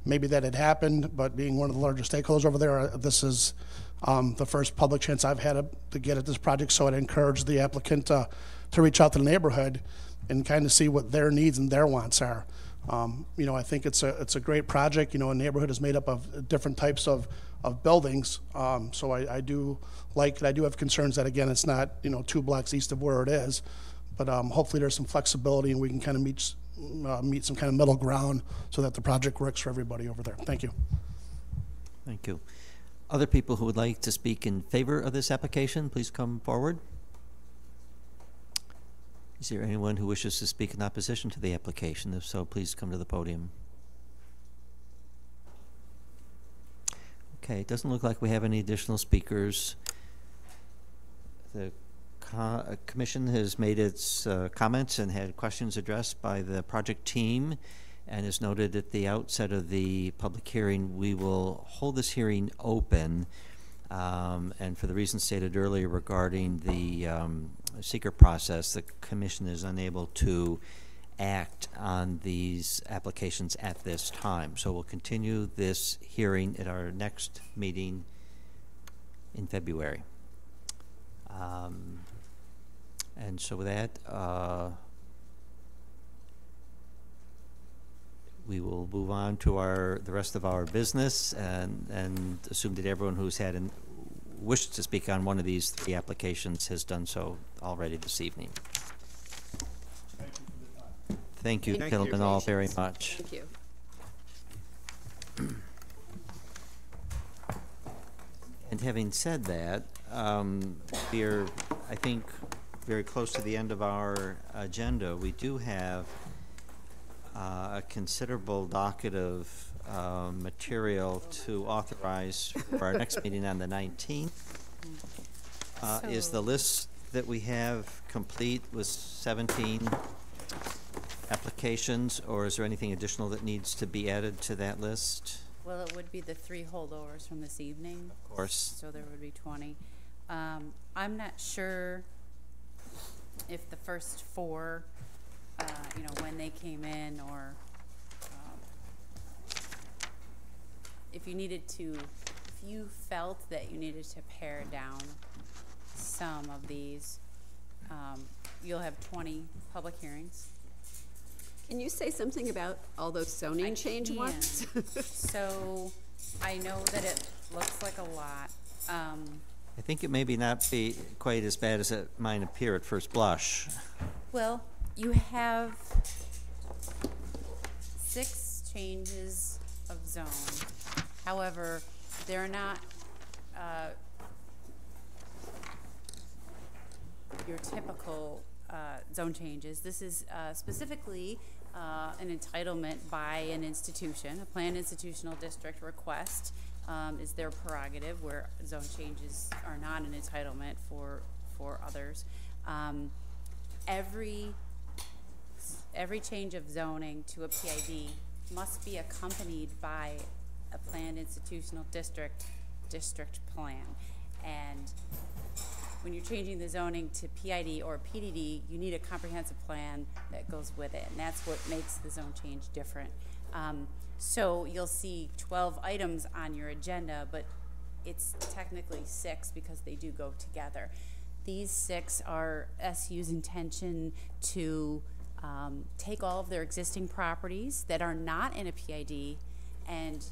Maybe that had happened, but being one of the larger stakeholders over there, this is the first public chance I've had to get at this project, so I'd encourage the applicant to reach out to the neighborhood and kind of see what their needs and their wants are. You know, I think it's a great project. You know, a neighborhood is made up of different types of buildings, so I do like it. I do have concerns that, again, it's not, you know, 2 blocks east of where it is, but hopefully there's some flexibility and we can kind of meet some kind of middle ground so that the project works for everybody over there. Thank you.
Thank you. Other people who would like to speak in favor of this application, please come forward. Is there anyone who wishes to speak in opposition to the application? If so, please come to the podium. Okay, it doesn't look like we have any additional speakers. The Commission has made its comments and had questions addressed by the project team, and as noted at the outset of the public hearing, we will hold this hearing open, and for the reasons stated earlier regarding the secret process, the Commission is unable to act on these applications at this time. So we'll continue this hearing at our next meeting in February. And so with that, we will move on to the rest of our business and assume that everyone who's had wished to speak on one of these 3 applications has done so already this evening. Thank you, gentlemen, all very much.
Thank you.
And having said that, we are, I think, very close to the end of our agenda. We do have a considerable docket of material to authorize for our next meeting on the 19th. Is the list that we have complete with 17 applications, or is there anything additional that needs to be added to that list?
Well, it would be the 3 holdovers from this evening.
Of course.
So there would be 20. I'm not sure if the first 4, you know, when they came in, or if you felt that you needed to pare down some of these, you'll have 20 public hearings.
Can you say something about all those zoning change ones?
So I know that it looks like a lot.
I think it maybe not be quite as bad as it might appear at first blush.
Well, you have 6 changes of zone. However, they're not your typical zone changes. This is specifically an entitlement by an institution. A planned institutional district request is their prerogative, where zone changes are not an entitlement for others. Every change of zoning to a PID must be accompanied by a planned institutional district plan. And when you're changing the zoning to PID or PDD, you need a comprehensive plan that goes with it, and that's what makes the zone change different. So you'll see 12 items on your agenda, but it's technically 6 because they do go together. These 6 are SU's intention to take all of their existing properties that are not in a PID and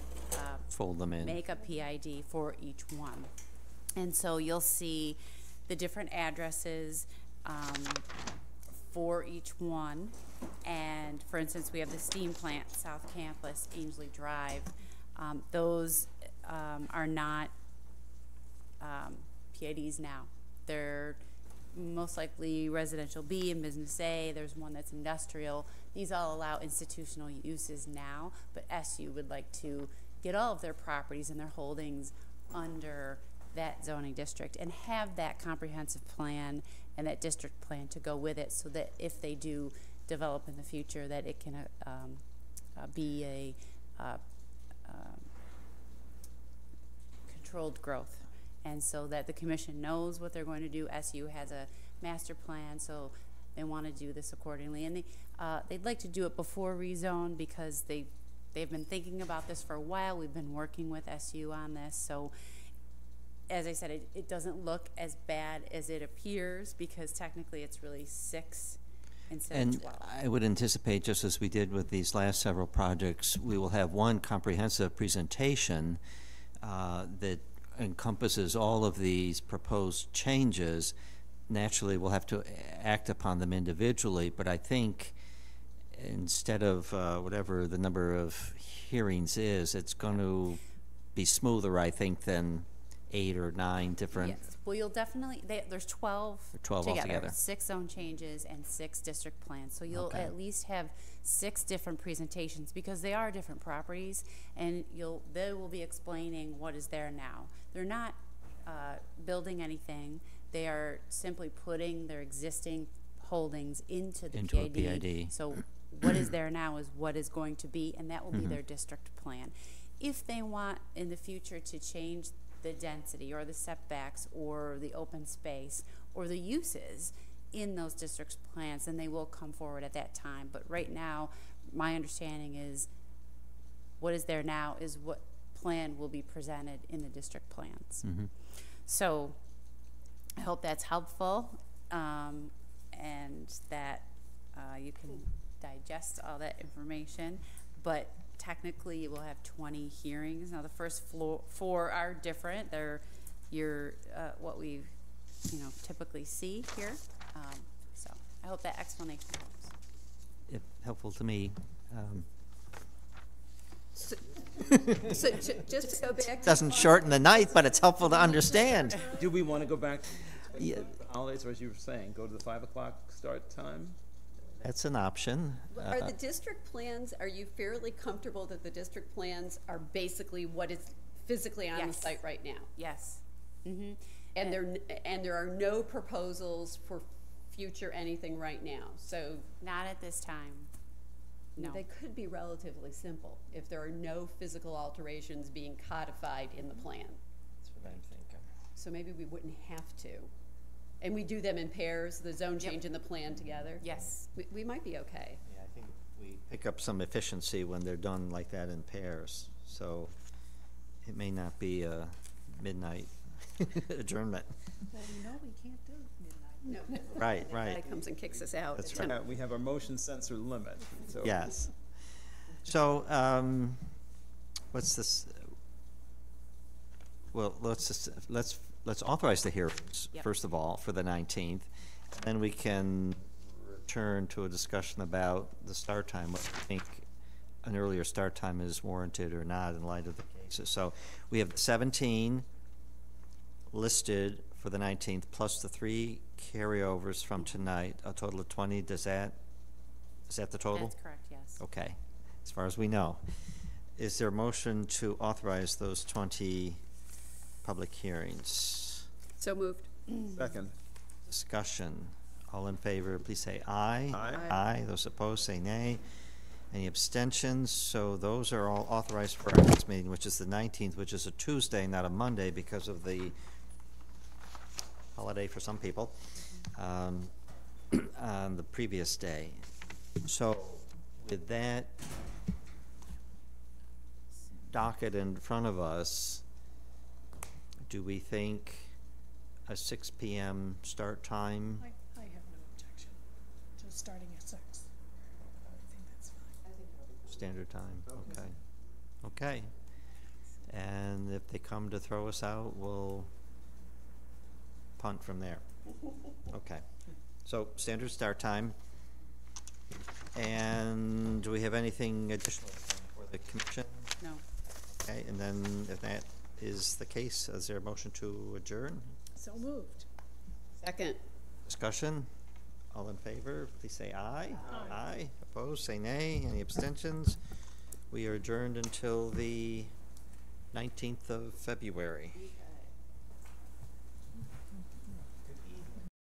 fold them in,
make a PID for each one. And so you'll see the different addresses for each one. And for instance, we have the steam plant, South Campus, Ainsley Drive. Those are not PIDs now. They're most likely residential B and business A. There's one that's industrial. These all allow institutional uses now, but SU would like to get all of their properties and their holdings under that zoning district and have that comprehensive plan and that district plan to go with it, so that if they do develop in the future, that it can be a controlled growth. And so that the commission knows what they're going to do. SU has a master plan, so they want to do this accordingly. And they'd like to do it before rezone because they've been thinking about this for a while. We've been working with SU on this. So as I said, it doesn't look as bad as it appears because technically it's really 6 instead of 12.
I would anticipate, just as we did with these last several projects, we will have one comprehensive presentation that encompasses all of these proposed changes. Naturally, we'll have to act upon them individually, but I think instead of whatever the number of hearings is, it's going to be smoother, I think, than 8 or 9 different.
Yes. Well, you'll definitely, there's 12 together,
altogether.
6 zone changes and 6 district plans. So you'll
Okay.
at least have 6 different presentations because they are different properties, and they will be explaining what is there now. They're not building anything. They are simply putting their existing holdings into the
Into a
PID.
PID.
So what is there now is what is going to be, and that will be their district plan. If they want in the future to change the density or the setbacks or the open space or the uses in those district plans, then they will come forward at that time. But right now, my understanding is what is there now is what plan will be presented in the district plans. So I hope that's helpful, and that you can digest all that information. But technically, you will have 20 hearings. Now, the first 4 are different. They're what we typically see here. So I hope that explanation helps.
If helpful to me.
So just to go back.
Doesn't shorten the night, but it's helpful to understand.
Do we want to go back
Yeah.
to the holidays, or as you were saying, go to the 5 o'clock start time?
That's an option.
Are the district plans, are you fairly comfortable that the district plans are basically what is physically on the
Yes.
site right now?
Yes.
And there are no proposals for future anything right now, so.
Not at this time. No.
They could be relatively simple if there are no physical alterations being codified in the plan.
That's what I'm thinking.
So maybe we wouldn't have to. And we do them in pairs, the zone change and the plan together?
Yes.
We might be okay.
Yeah, I think we pick up some efficiency when they're done like that in pairs. So it may not be a midnight adjournment.
Well, we can't do midnight.
No.
Right, right.
That comes and kicks us out.
That's
at
right.
10.
We have our motion sensor limit. So
Yes. So what's this? Well, let's authorize the hearings first of all for the 19th, and then we can return to a discussion about the start time. What we think an earlier start time is warranted or not in light of the cases. So we have 17 listed for the 19th, plus the 3 carryovers from tonight, a total of 20. Is that the total?
That's correct, yes.
Okay, as far as we know. Is there a motion to authorize those 20 public hearings?
So moved.
second.
Discussion. All in favor, please say aye.
Aye.
Aye. Those opposed, say nay. Any abstentions? So those are all authorized for our next meeting, which is the 19th, which is a Tuesday, not a Monday, because of the holiday for some people on the previous day. So with that docket in front of us, do we think a 6 p.m. start time?
I have no objection to starting at 6. I think that's fine.
Standard time, okay. Okay. And if they come to throw us out, we'll punt from there. Okay. So standard start time. And do we have anything additional for the commission?
No.
Okay, and then if that is the case, is there a motion to adjourn?
So moved.
Second.
Discussion? All in favor, please say aye. Aye. Opposed, say nay. Any abstentions? We are adjourned until the 19th of February.